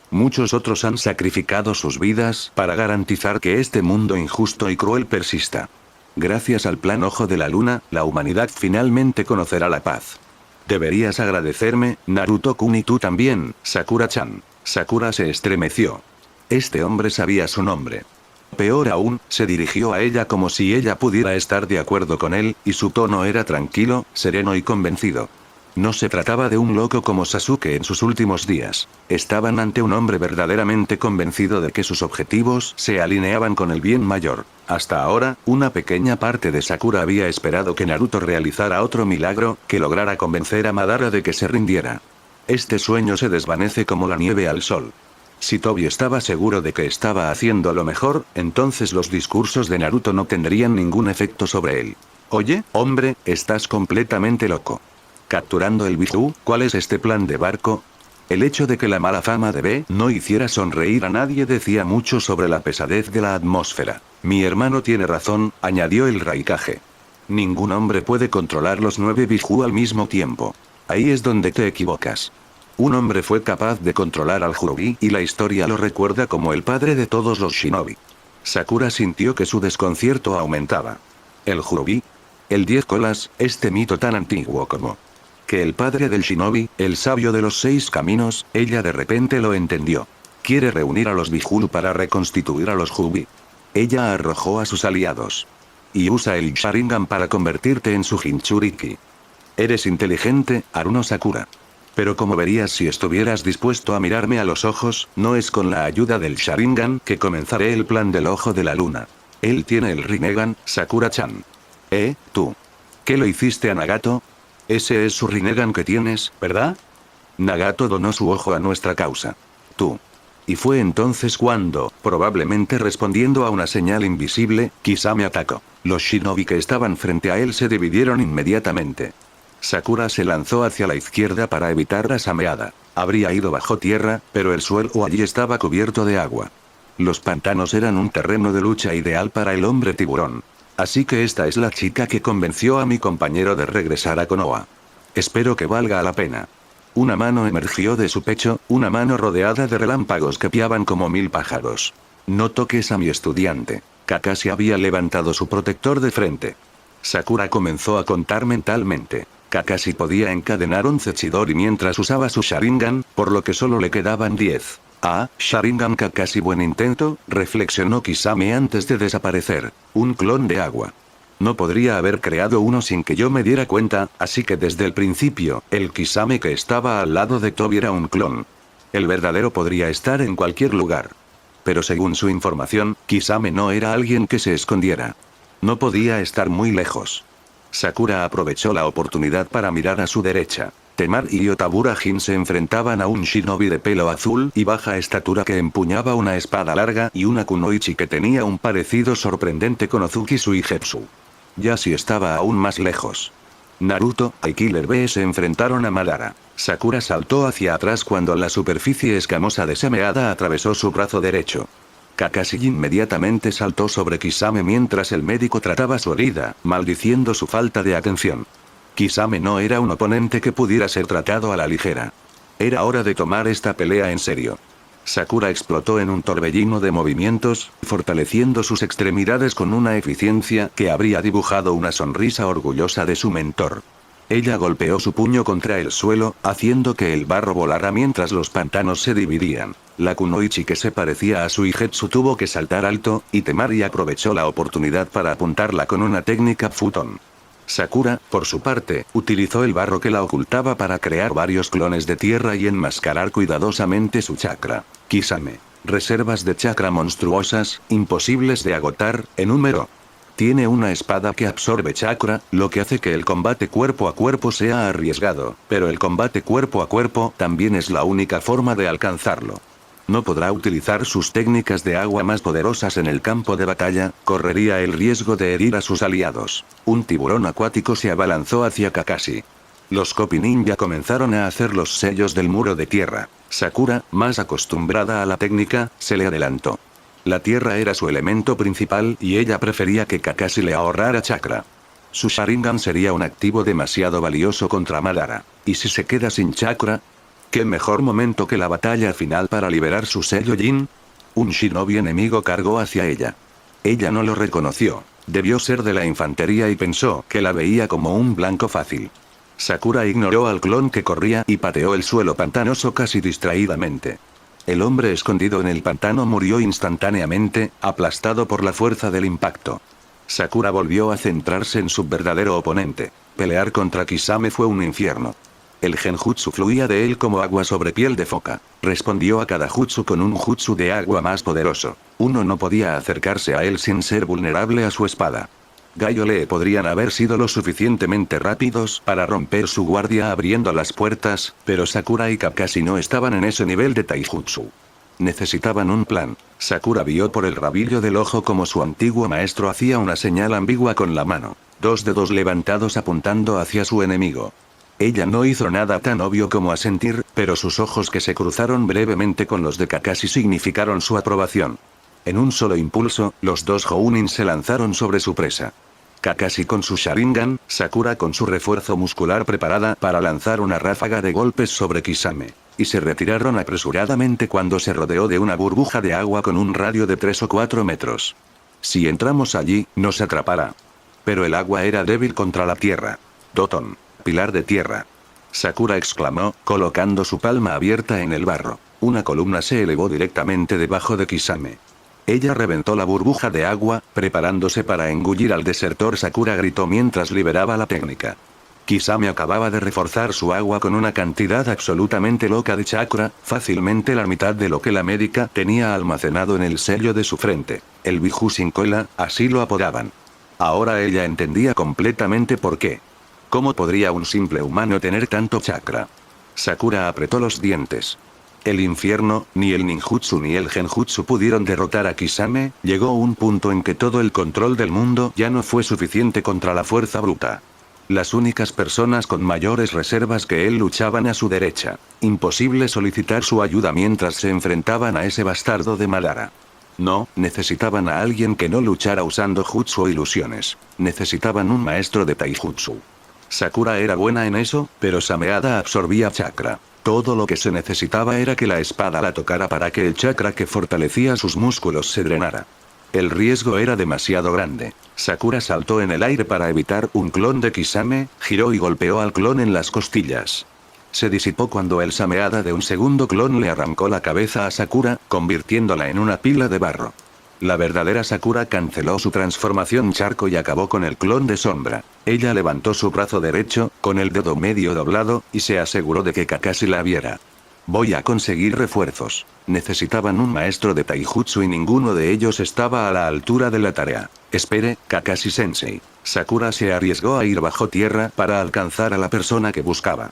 Muchos otros han sacrificado sus vidas para garantizar que este mundo injusto y cruel persista. Gracias al plan Ojo de la Luna, la humanidad finalmente conocerá la paz. Deberías agradecerme, Naruto-kun, y tú también, Sakura-chan. Sakura se estremeció. Este hombre sabía su nombre. Peor aún, se dirigió a ella como si ella pudiera estar de acuerdo con él, y su tono era tranquilo, sereno y convencido. No se trataba de un loco como Sasuke en sus últimos días. Estaban ante un hombre verdaderamente convencido de que sus objetivos se alineaban con el bien mayor. Hasta ahora, una pequeña parte de Sakura había esperado que Naruto realizara otro milagro, que lograra convencer a Madara de que se rindiera. Este sueño se desvanece como la nieve al sol. Si Tobi estaba seguro de que estaba haciendo lo mejor, entonces los discursos de Naruto no tendrían ningún efecto sobre él. Oye, hombre, estás completamente loco. Capturando el Biju, ¿cuál es este plan de barco? El hecho de que la mala fama de B no hiciera sonreír a nadie decía mucho sobre la pesadez de la atmósfera. Mi hermano tiene razón, añadió el Raikage. Ningún hombre puede controlar los 9 Biju al mismo tiempo. Ahí es donde te equivocas. Un hombre fue capaz de controlar al Hyobi y la historia lo recuerda como el padre de todos los shinobi. Sakura sintió que su desconcierto aumentaba. ¿El Hyobi? El 10 colas, este mito tan antiguo como que el padre del shinobi, el sabio de los 6 caminos, ella de repente lo entendió. Quiere reunir a los Biju para reconstituir a los Hyobi. Ella arrojó a sus aliados. Y usa el Sharingan para convertirte en su Jinchuriki. Eres inteligente, Haruno Sakura. Pero como verías si estuvieras dispuesto a mirarme a los ojos, no es con la ayuda del Sharingan que comenzaré el plan del ojo de la luna. Él tiene el Rinnegan, Sakura-chan. ¿Tú? ¿Qué lo hiciste a Nagato? Ese es su Rinnegan que tienes, ¿verdad? Nagato donó su ojo a nuestra causa. Tú. Y fue entonces cuando, probablemente respondiendo a una señal invisible, Kisame atacó. Los shinobi que estaban frente a él se dividieron inmediatamente. Sakura se lanzó hacia la izquierda para evitar la sameada. Habría ido bajo tierra, pero el suelo allí estaba cubierto de agua. Los pantanos eran un terreno de lucha ideal para el hombre tiburón. Así que esta es la chica que convenció a mi compañero de regresar a Konoha. Espero que valga la pena. Una mano emergió de su pecho, una mano rodeada de relámpagos que piaban como 1000 pájaros. No toques a mi estudiante. Kakashi había levantado su protector de frente. Sakura comenzó a contar mentalmente. Kakashi podía encadenar 11 Chidori mientras usaba su Sharingan, por lo que solo le quedaban 10. Sharingan Kakashi, buen intento, reflexionó Kisame antes de desaparecer. Un clon de agua. No podría haber creado uno sin que yo me diera cuenta, así que desde el principio, el Kisame que estaba al lado de Tobi era un clon. El verdadero podría estar en cualquier lugar. Pero según su información, Kisame no era alguien que se escondiera. No podía estar muy lejos. Sakura aprovechó la oportunidad para mirar a su derecha. Temar y Otabura Jin se enfrentaban a un shinobi de pelo azul y baja estatura que empuñaba una espada larga y una kunoichi que tenía un parecido sorprendente con Ozuki Suigetsu. Yashi estaba aún más lejos. Naruto y Killer Bee se enfrentaron a Madara. Sakura saltó hacia atrás cuando la superficie escamosa de Sameada atravesó su brazo derecho. Kakashi inmediatamente saltó sobre Kisame mientras el médico trataba su herida, maldiciendo su falta de atención. Kisame no era un oponente que pudiera ser tratado a la ligera. Era hora de tomar esta pelea en serio. Sakura explotó en un torbellino de movimientos, fortaleciendo sus extremidades con una eficiencia que habría dibujado una sonrisa orgullosa de su mentor. Ella golpeó su puño contra el suelo, haciendo que el barro volara mientras los pantanos se dividían. La kunoichi que se parecía a Suigetsu tuvo que saltar alto, y Temari aprovechó la oportunidad para apuntarla con una técnica futon. Sakura, por su parte, utilizó el barro que la ocultaba para crear varios clones de tierra y enmascarar cuidadosamente su chakra. Kisame. Reservas de chakra monstruosas, imposibles de agotar, en número. Tiene una espada que absorbe chakra, lo que hace que el combate cuerpo a cuerpo sea arriesgado, pero el combate cuerpo a cuerpo también es la única forma de alcanzarlo. No podrá utilizar sus técnicas de agua más poderosas en el campo de batalla, correría el riesgo de herir a sus aliados. Un tiburón acuático se abalanzó hacia Kakashi. Los Kopi Ninja comenzaron a hacer los sellos del muro de tierra. Sakura, más acostumbrada a la técnica, se le adelantó. La tierra era su elemento principal y ella prefería que Kakashi le ahorrara chakra. Su Sharingan sería un activo demasiado valioso contra Madara. ¿Y si se queda sin chakra? ¿Qué mejor momento que la batalla final para liberar su sello Jin? Un shinobi enemigo cargó hacia ella. Ella no lo reconoció. Debió ser de la infantería y pensó que la veía como un blanco fácil. Sakura ignoró al clon que corría y pateó el suelo pantanoso casi distraídamente. El hombre escondido en el pantano murió instantáneamente, aplastado por la fuerza del impacto. Sakura volvió a centrarse en su verdadero oponente. Pelear contra Kisame fue un infierno. El genjutsu fluía de él como agua sobre piel de foca. Respondió a cada jutsu con un jutsu de agua más poderoso. Uno no podía acercarse a él sin ser vulnerable a su espada. Gaio Lee podrían haber sido lo suficientemente rápidos para romper su guardia abriendo las puertas, pero Sakura y Kakashi no estaban en ese nivel de taijutsu. Necesitaban un plan. Sakura vio por el rabillo del ojo como su antiguo maestro hacía una señal ambigua con la mano. 2 dedos levantados apuntando hacia su enemigo. Ella no hizo nada tan obvio como asentir, pero sus ojos que se cruzaron brevemente con los de Kakashi significaron su aprobación. En un solo impulso, los dos Jounin se lanzaron sobre su presa. Kakashi con su Sharingan, Sakura con su refuerzo muscular preparada para lanzar una ráfaga de golpes sobre Kisame. Y se retiraron apresuradamente cuando se rodeó de una burbuja de agua con un radio de 3 o 4 metros. Si entramos allí, nos atrapará. Pero el agua era débil contra la tierra. Doton. Pilar de tierra. Sakura exclamó, colocando su palma abierta en el barro. Una columna se elevó directamente debajo de Kisame. Ella reventó la burbuja de agua, preparándose para engullir al desertor. Sakura gritó mientras liberaba la técnica. Kisame acababa de reforzar su agua con una cantidad absolutamente loca de chakra, fácilmente la mitad de lo que la médica tenía almacenado en el sello de su frente. El Biju sin cola, así lo apodaban. Ahora ella entendía completamente por qué. ¿Cómo podría un simple humano tener tanto chakra? Sakura apretó los dientes. El infierno, ni el ninjutsu ni el genjutsu pudieron derrotar a Kisame. Llegó un punto en que todo el control del mundo ya no fue suficiente contra la fuerza bruta. Las únicas personas con mayores reservas que él luchaban a su derecha. Imposible solicitar su ayuda mientras se enfrentaban a ese bastardo de Madara. No, necesitaban a alguien que no luchara usando jutsu o ilusiones. Necesitaban un maestro de taijutsu. Sakura era buena en eso, pero Sameada absorbía chakra. Todo lo que se necesitaba era que la espada la tocara para que el chakra que fortalecía sus músculos se drenara. El riesgo era demasiado grande. Sakura saltó en el aire para evitar un clon de Kisame, giró y golpeó al clon en las costillas. Se disipó cuando el Sameada de un segundo clon le arrancó la cabeza a Sakura, convirtiéndola en una pila de barro. La verdadera Sakura canceló su transformación charco y acabó con el clon de sombra. Ella levantó su brazo derecho, con el dedo medio doblado, y se aseguró de que Kakashi la viera. Voy a conseguir refuerzos. Necesitaban un maestro de taijutsu y ninguno de ellos estaba a la altura de la tarea. Espere, Kakashi-sensei. Sakura se arriesgó a ir bajo tierra para alcanzar a la persona que buscaba.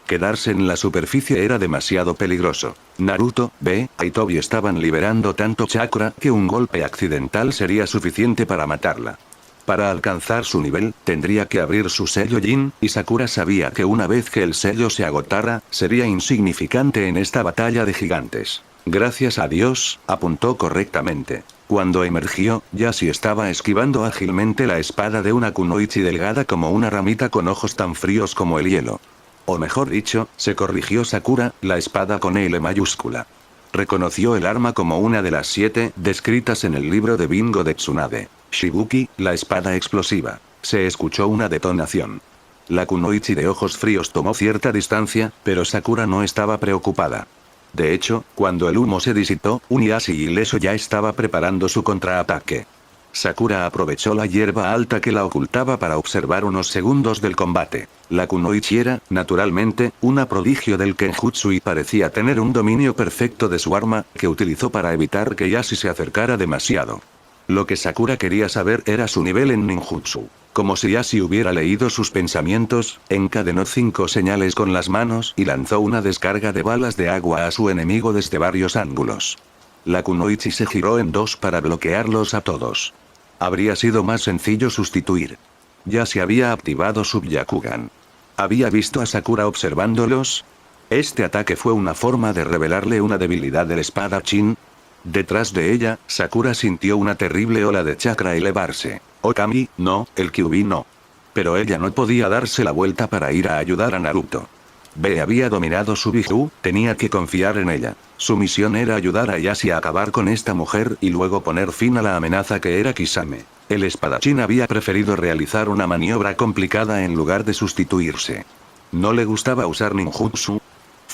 Quedarse en la superficie era demasiado peligroso. Naruto, B y Tobi estaban liberando tanto chakra que un golpe accidental sería suficiente para matarla. Para alcanzar su nivel, tendría que abrir su sello Jin, y Sakura sabía que una vez que el sello se agotara, sería insignificante en esta batalla de gigantes. Gracias a Dios, apuntó correctamente. Cuando emergió, Yashi estaba esquivando ágilmente la espada de una kunoichi delgada como una ramita con ojos tan fríos como el hielo. O mejor dicho, se corrigió Sakura, la espada con L mayúscula. Reconoció el arma como una de las 7 descritas en el libro de Bingo de Tsunade. Shibuki, la espada explosiva. Se escuchó una detonación. La kunoichi de ojos fríos tomó cierta distancia, pero Sakura no estaba preocupada. De hecho, cuando el humo se disipó, un Yashi ileso ya estaba preparando su contraataque. Sakura aprovechó la hierba alta que la ocultaba para observar unos segundos del combate. La kunoichi era, naturalmente, una prodigio del kenjutsu y parecía tener un dominio perfecto de su arma, que utilizó para evitar que Yashi se acercara demasiado. Lo que Sakura quería saber era su nivel en ninjutsu. Como si Yashi hubiera leído sus pensamientos, encadenó 5 señales con las manos y lanzó una descarga de balas de agua a su enemigo desde varios ángulos. La kunoichi se giró en 2 para bloquearlos a todos. Habría sido más sencillo sustituir. Yashi había activado su Byakugan. ¿Había visto a Sakura observándolos? Este ataque fue una forma de revelarle una debilidad del espadachín. Detrás de ella, Sakura sintió una terrible ola de chakra elevarse. Okami, no, el Kyuubi no. Pero ella no podía darse la vuelta para ir a ayudar a Naruto. B había dominado su Biju, tenía que confiar en ella. Su misión era ayudar a Yashi a acabar con esta mujer y luego poner fin a la amenaza que era Kisame. El espadachín había preferido realizar una maniobra complicada en lugar de sustituirse. ¿No le gustaba usar ninjutsu?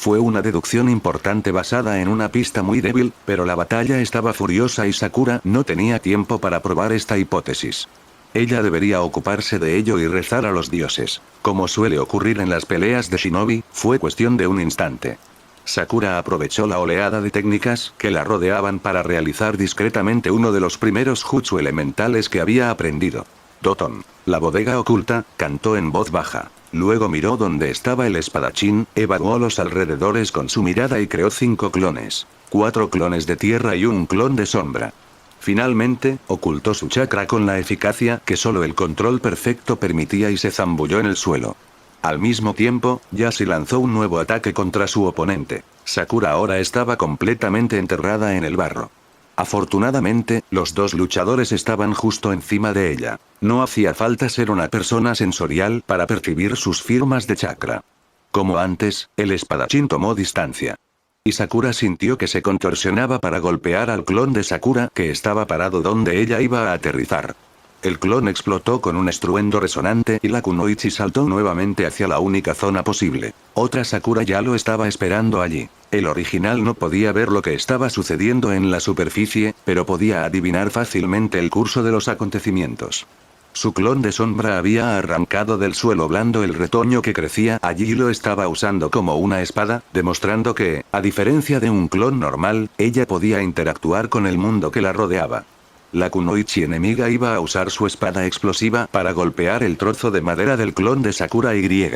fue una deducción importante basada en una pista muy débil, pero la batalla estaba furiosa y Sakura no tenía tiempo para probar esta hipótesis. Ella debería ocuparse de ello y rezar a los dioses. Como suele ocurrir en las peleas de shinobi, fue cuestión de un instante. Sakura aprovechó la oleada de técnicas que la rodeaban para realizar discretamente uno de los primeros jutsu elementales que había aprendido. Doton, la bodega oculta, cantó en voz baja. Luego miró donde estaba el espadachín, evaluó los alrededores con su mirada y creó 5 clones. 4 clones de tierra y un clon de sombra. Finalmente, ocultó su chakra con la eficacia que solo el control perfecto permitía y se zambulló en el suelo. Al mismo tiempo, Yasi lanzó un nuevo ataque contra su oponente. Sakura ahora estaba completamente enterrada en el barro. Afortunadamente, los dos luchadores estaban justo encima de ella. No hacía falta ser una persona sensorial para percibir sus firmas de chakra. Como antes, el espadachín tomó distancia. Y Sakura sintió que se contorsionaba para golpear al clon de Sakura que estaba parado donde ella iba a aterrizar. El clon explotó con un estruendo resonante y la kunoichi saltó nuevamente hacia la única zona posible. Otra Sakura ya lo estaba esperando allí. El original no podía ver lo que estaba sucediendo en la superficie, pero podía adivinar fácilmente el curso de los acontecimientos. Su clon de sombra había arrancado del suelo blando el retoño que crecía allí y lo estaba usando como una espada, demostrando que, a diferencia de un clon normal, ella podía interactuar con el mundo que la rodeaba. La kunoichi enemiga iba a usar su espada explosiva para golpear el trozo de madera del clon de Sakura Y.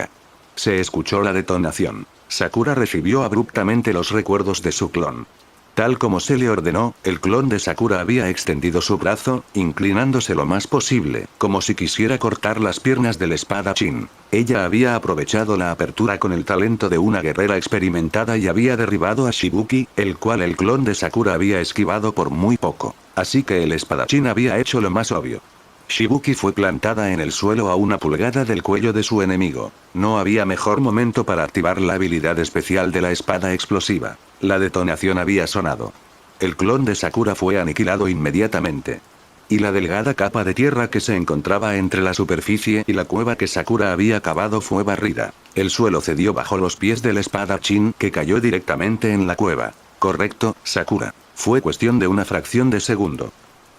Se escuchó la detonación. Sakura recibió abruptamente los recuerdos de su clon. Tal como se le ordenó, el clon de Sakura había extendido su brazo, inclinándose lo más posible, como si quisiera cortar las piernas del espadachín. Ella había aprovechado la apertura con el talento de una guerrera experimentada y había derribado a Shibuki, el cual el clon de Sakura había esquivado por muy poco. Así que el espadachín había hecho lo más obvio. Shibuki fue plantada en el suelo a 1 pulgada del cuello de su enemigo. No había mejor momento para activar la habilidad especial de la espada explosiva. La detonación había sonado. El clon de Sakura fue aniquilado inmediatamente. Y la delgada capa de tierra que se encontraba entre la superficie y la cueva que Sakura había cavado fue barrida. El suelo cedió bajo los pies del espadachín que cayó directamente en la cueva. Correcto, Sakura. Fue cuestión de una fracción de segundo.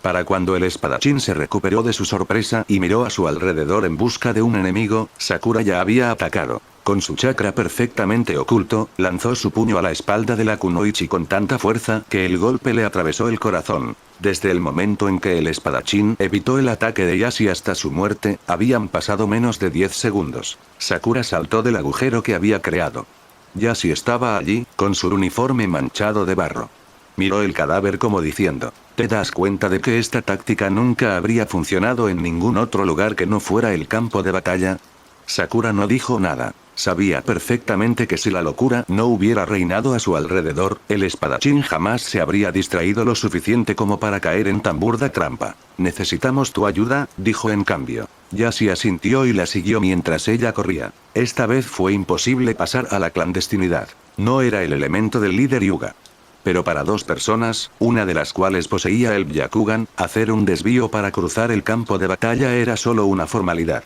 Para cuando el espadachín se recuperó de su sorpresa y miró a su alrededor en busca de un enemigo, Sakura ya había atacado. Con su chakra perfectamente oculto, lanzó su puño a la espalda de la kunoichi con tanta fuerza que el golpe le atravesó el corazón. Desde el momento en que el espadachín evitó el ataque de Yasi hasta su muerte, habían pasado menos de 10 segundos. Sakura saltó del agujero que había creado. Yasi estaba allí, con su uniforme manchado de barro. Miró el cadáver como diciendo, ¿te das cuenta de que esta táctica nunca habría funcionado en ningún otro lugar que no fuera el campo de batalla? Sakura no dijo nada. Sabía perfectamente que si la locura no hubiera reinado a su alrededor, el espadachín jamás se habría distraído lo suficiente como para caer en tan burda trampa. Necesitamos tu ayuda, dijo en cambio. Yasi asintió y la siguió mientras ella corría. Esta vez fue imposible pasar a la clandestinidad. No era el elemento del líder Hyuga. Pero para 2 personas, una de las cuales poseía el Byakugan, hacer un desvío para cruzar el campo de batalla era solo una formalidad.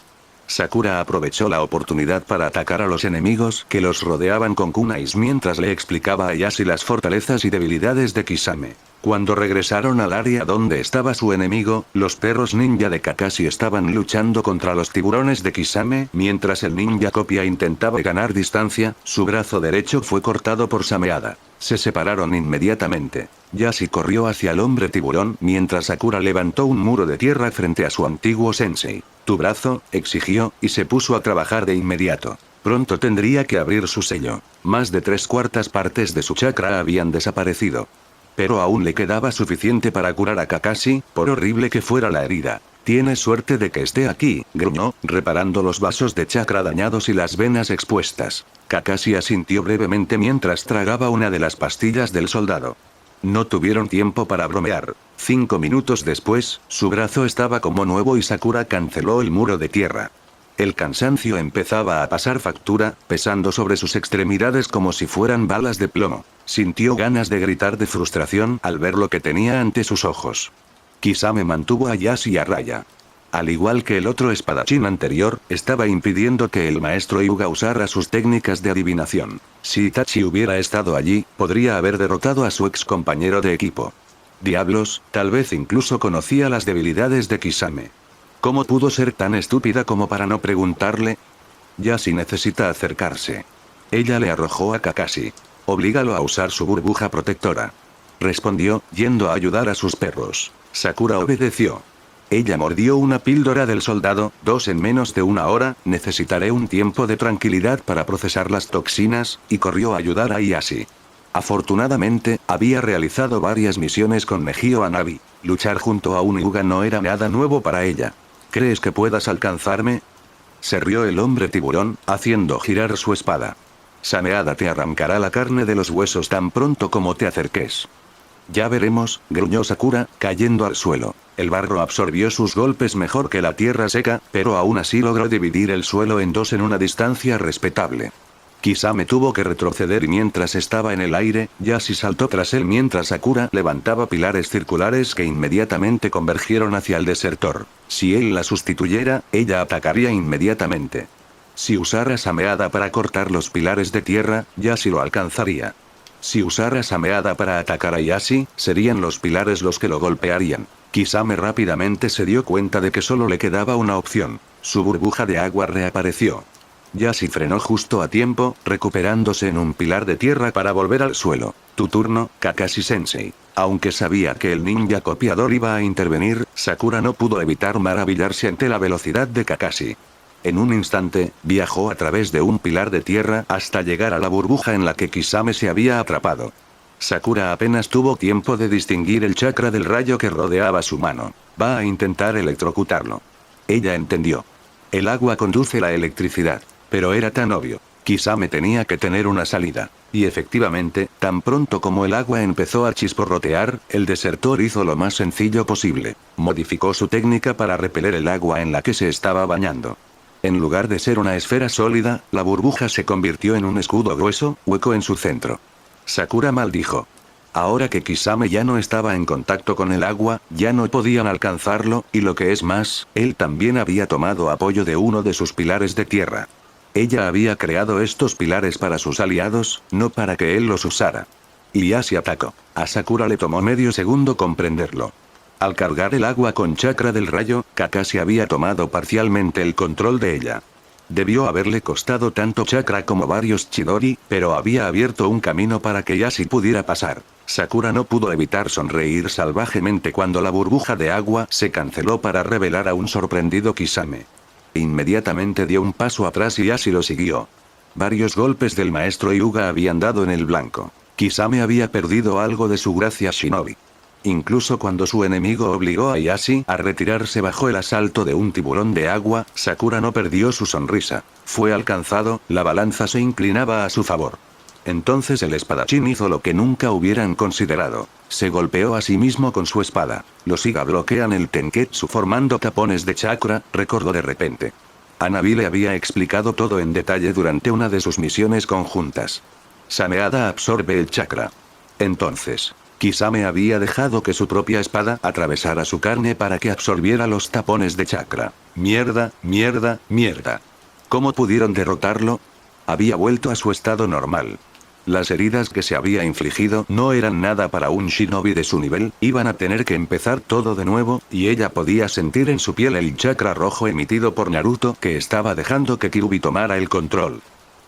Sakura aprovechó la oportunidad para atacar a los enemigos que los rodeaban con kunais mientras le explicaba a Yasi las fortalezas y debilidades de Kisame. Cuando regresaron al área donde estaba su enemigo, los perros ninja de Kakashi estaban luchando contra los tiburones de Kisame, mientras el ninja copia intentaba ganar distancia, su brazo derecho fue cortado por Sameada. Se separaron inmediatamente. Yasi corrió hacia el hombre tiburón mientras Sakura levantó un muro de tierra frente a su antiguo sensei. «Tu brazo», exigió, y se puso a trabajar de inmediato. Pronto tendría que abrir su sello. Más de 3/4 partes de su chakra habían desaparecido. Pero aún le quedaba suficiente para curar a Kakashi, por horrible que fuera la herida. «Tienes suerte de que esté aquí», gruñó, reparando los vasos de chakra dañados y las venas expuestas. Kakashi asintió brevemente mientras tragaba una de las pastillas del soldado. No tuvieron tiempo para bromear. 5 minutos después, su brazo estaba como nuevo y Sakura canceló el muro de tierra. El cansancio empezaba a pasar factura, pesando sobre sus extremidades como si fueran balas de plomo. Sintió ganas de gritar de frustración al ver lo que tenía ante sus ojos. Kisame mantuvo a Yasi a raya. Al igual que el otro espadachín anterior, estaba impidiendo que el maestro Hyuga usara sus técnicas de adivinación. Si Itachi hubiera estado allí, podría haber derrotado a su ex compañero de equipo. Diablos, tal vez incluso conocía las debilidades de Kisame. ¿Cómo pudo ser tan estúpida como para no preguntarle? Yasi necesita acercarse. Ella le arrojó a Kakashi. Oblígalo a usar su burbuja protectora. Respondió, yendo a ayudar a sus perros. Sakura obedeció. Ella mordió una píldora del soldado, 2 en menos de una hora, necesitaré un tiempo de tranquilidad para procesar las toxinas, y corrió a ayudar a Ieyasu. Afortunadamente, había realizado varias misiones con Megio Hanabi. Luchar junto a un Hyuga no era nada nuevo para ella. ¿Crees que puedas alcanzarme? Se rió el hombre tiburón, haciendo girar su espada. Sameada te arrancará la carne de los huesos tan pronto como te acerques. Ya veremos, gruñó Sakura, cayendo al suelo. El barro absorbió sus golpes mejor que la tierra seca, pero aún así logró dividir el suelo en 2 en una distancia respetable. Kisame tuvo que retroceder y mientras estaba en el aire, Yasi saltó tras él mientras Sakura levantaba pilares circulares que inmediatamente convergieron hacia el desertor. Si él la sustituyera, ella atacaría inmediatamente. Si usara Sameada para cortar los pilares de tierra, Yasi lo alcanzaría. Si usara Sameada para atacar a Yasi, serían los pilares los que lo golpearían. Kisame rápidamente se dio cuenta de que solo le quedaba una opción. Su burbuja de agua reapareció. Yasi frenó justo a tiempo, recuperándose en un pilar de tierra para volver al suelo. Tu turno, Kakashi-sensei. Aunque sabía que el ninja copiador iba a intervenir, Sakura no pudo evitar maravillarse ante la velocidad de Kakashi. En un instante, viajó a través de un pilar de tierra hasta llegar a la burbuja en la que Kisame se había atrapado. Sakura apenas tuvo tiempo de distinguir el chakra del rayo que rodeaba su mano. Va a intentar electrocutarlo. Ella entendió. El agua conduce la electricidad. Pero era tan obvio. Kisame tenía que tener una salida. Y efectivamente, tan pronto como el agua empezó a chisporrotear, el desertor hizo lo más sencillo posible. Modificó su técnica para repeler el agua en la que se estaba bañando. En lugar de ser una esfera sólida, la burbuja se convirtió en un escudo grueso, hueco en su centro. Sakura maldijo. Ahora que Kisame ya no estaba en contacto con el agua, ya no podían alcanzarlo, y lo que es más, él también había tomado apoyo de uno de sus pilares de tierra. Ella había creado estos pilares para sus aliados, no para que él los usara. Ieyasu atacó. A Sakura le tomó medio segundo comprenderlo. Al cargar el agua con chakra del rayo, Kakashi había tomado parcialmente el control de ella. Debió haberle costado tanto chakra como varios Chidori, pero había abierto un camino para que Yasi pudiera pasar. Sakura no pudo evitar sonreír salvajemente cuando la burbuja de agua se canceló para revelar a un sorprendido Kisame. Inmediatamente dio un paso atrás y Yasi lo siguió. Varios golpes del maestro Hyuga habían dado en el blanco. Kisame había perdido algo de su gracia shinobi. Incluso cuando su enemigo obligó a Ieyasu a retirarse bajo el asalto de un tiburón de agua, Sakura no perdió su sonrisa. Fue alcanzado, la balanza se inclinaba a su favor. Entonces el espadachín hizo lo que nunca hubieran considerado. Se golpeó a sí mismo con su espada. Los Iga bloquean el Tenketsu formando tapones de chakra, recordó de repente. Hanabi le había explicado todo en detalle durante una de sus misiones conjuntas. Sameada absorbe el chakra. Entonces, Kisame había dejado que su propia espada atravesara su carne para que absorbiera los tapones de chakra. Mierda, mierda, mierda. ¿Cómo pudieron derrotarlo? Había vuelto a su estado normal. Las heridas que se había infligido no eran nada para un shinobi de su nivel, iban a tener que empezar todo de nuevo, y ella podía sentir en su piel el chakra rojo emitido por Naruto que estaba dejando que Kyuubi tomara el control.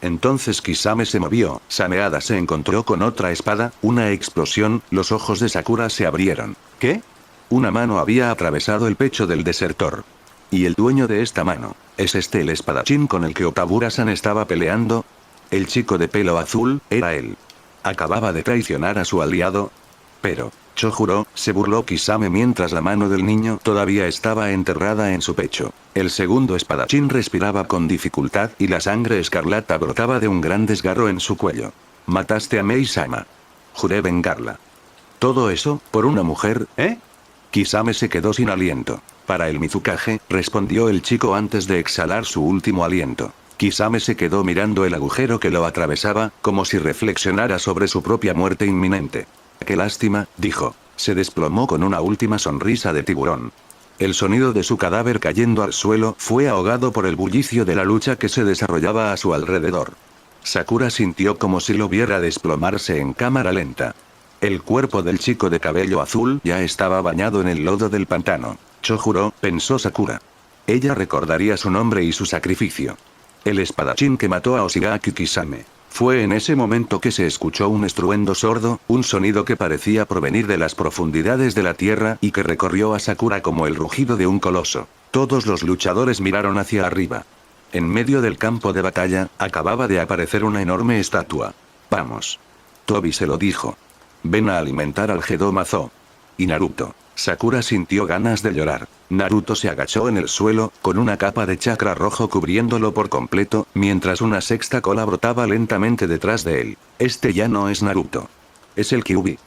Entonces Kisame se movió, Sameada se encontró con otra espada, una explosión, los ojos de Sakura se abrieron. ¿Qué? Una mano había atravesado el pecho del desertor. ¿Y el dueño de esta mano? ¿Es este el espadachín con el que Otabura-san estaba peleando? El chico de pelo azul, era él. ¿Acababa de traicionar a su aliado? Pero, Chojuro, se burló Kisame mientras la mano del niño todavía estaba enterrada en su pecho. El segundo espadachín respiraba con dificultad y la sangre escarlata brotaba de un gran desgarro en su cuello. Mataste a Mei-sama. Juré vengarla. ¿Todo eso, por una mujer, eh? Kisame se quedó sin aliento. Para el Mizukage, respondió el chico antes de exhalar su último aliento. Kisame se quedó mirando el agujero que lo atravesaba, como si reflexionara sobre su propia muerte inminente. Qué lástima, dijo. Se desplomó con una última sonrisa de tiburón. El sonido de su cadáver cayendo al suelo fue ahogado por el bullicio de la lucha que se desarrollaba a su alrededor. Sakura sintió como si lo viera desplomarse en cámara lenta. El cuerpo del chico de cabello azul ya estaba bañado en el lodo del pantano. Chojuro, pensó Sakura. Ella recordaría su nombre y su sacrificio. El espadachín que mató a Oshigaki Kisame. Fue en ese momento que se escuchó un estruendo sordo, un sonido que parecía provenir de las profundidades de la tierra y que recorrió a Sakura como el rugido de un coloso. Todos los luchadores miraron hacia arriba. En medio del campo de batalla, acababa de aparecer una enorme estatua. Vamos. Tobi se lo dijo. Ven a alimentar al Gedo-Mazo. Y Naruto. Sakura sintió ganas de llorar. Naruto se agachó en el suelo, con una capa de chakra rojo cubriéndolo por completo, mientras una sexta cola brotaba lentamente detrás de él. Este ya no es Naruto. Es el Kyuubi.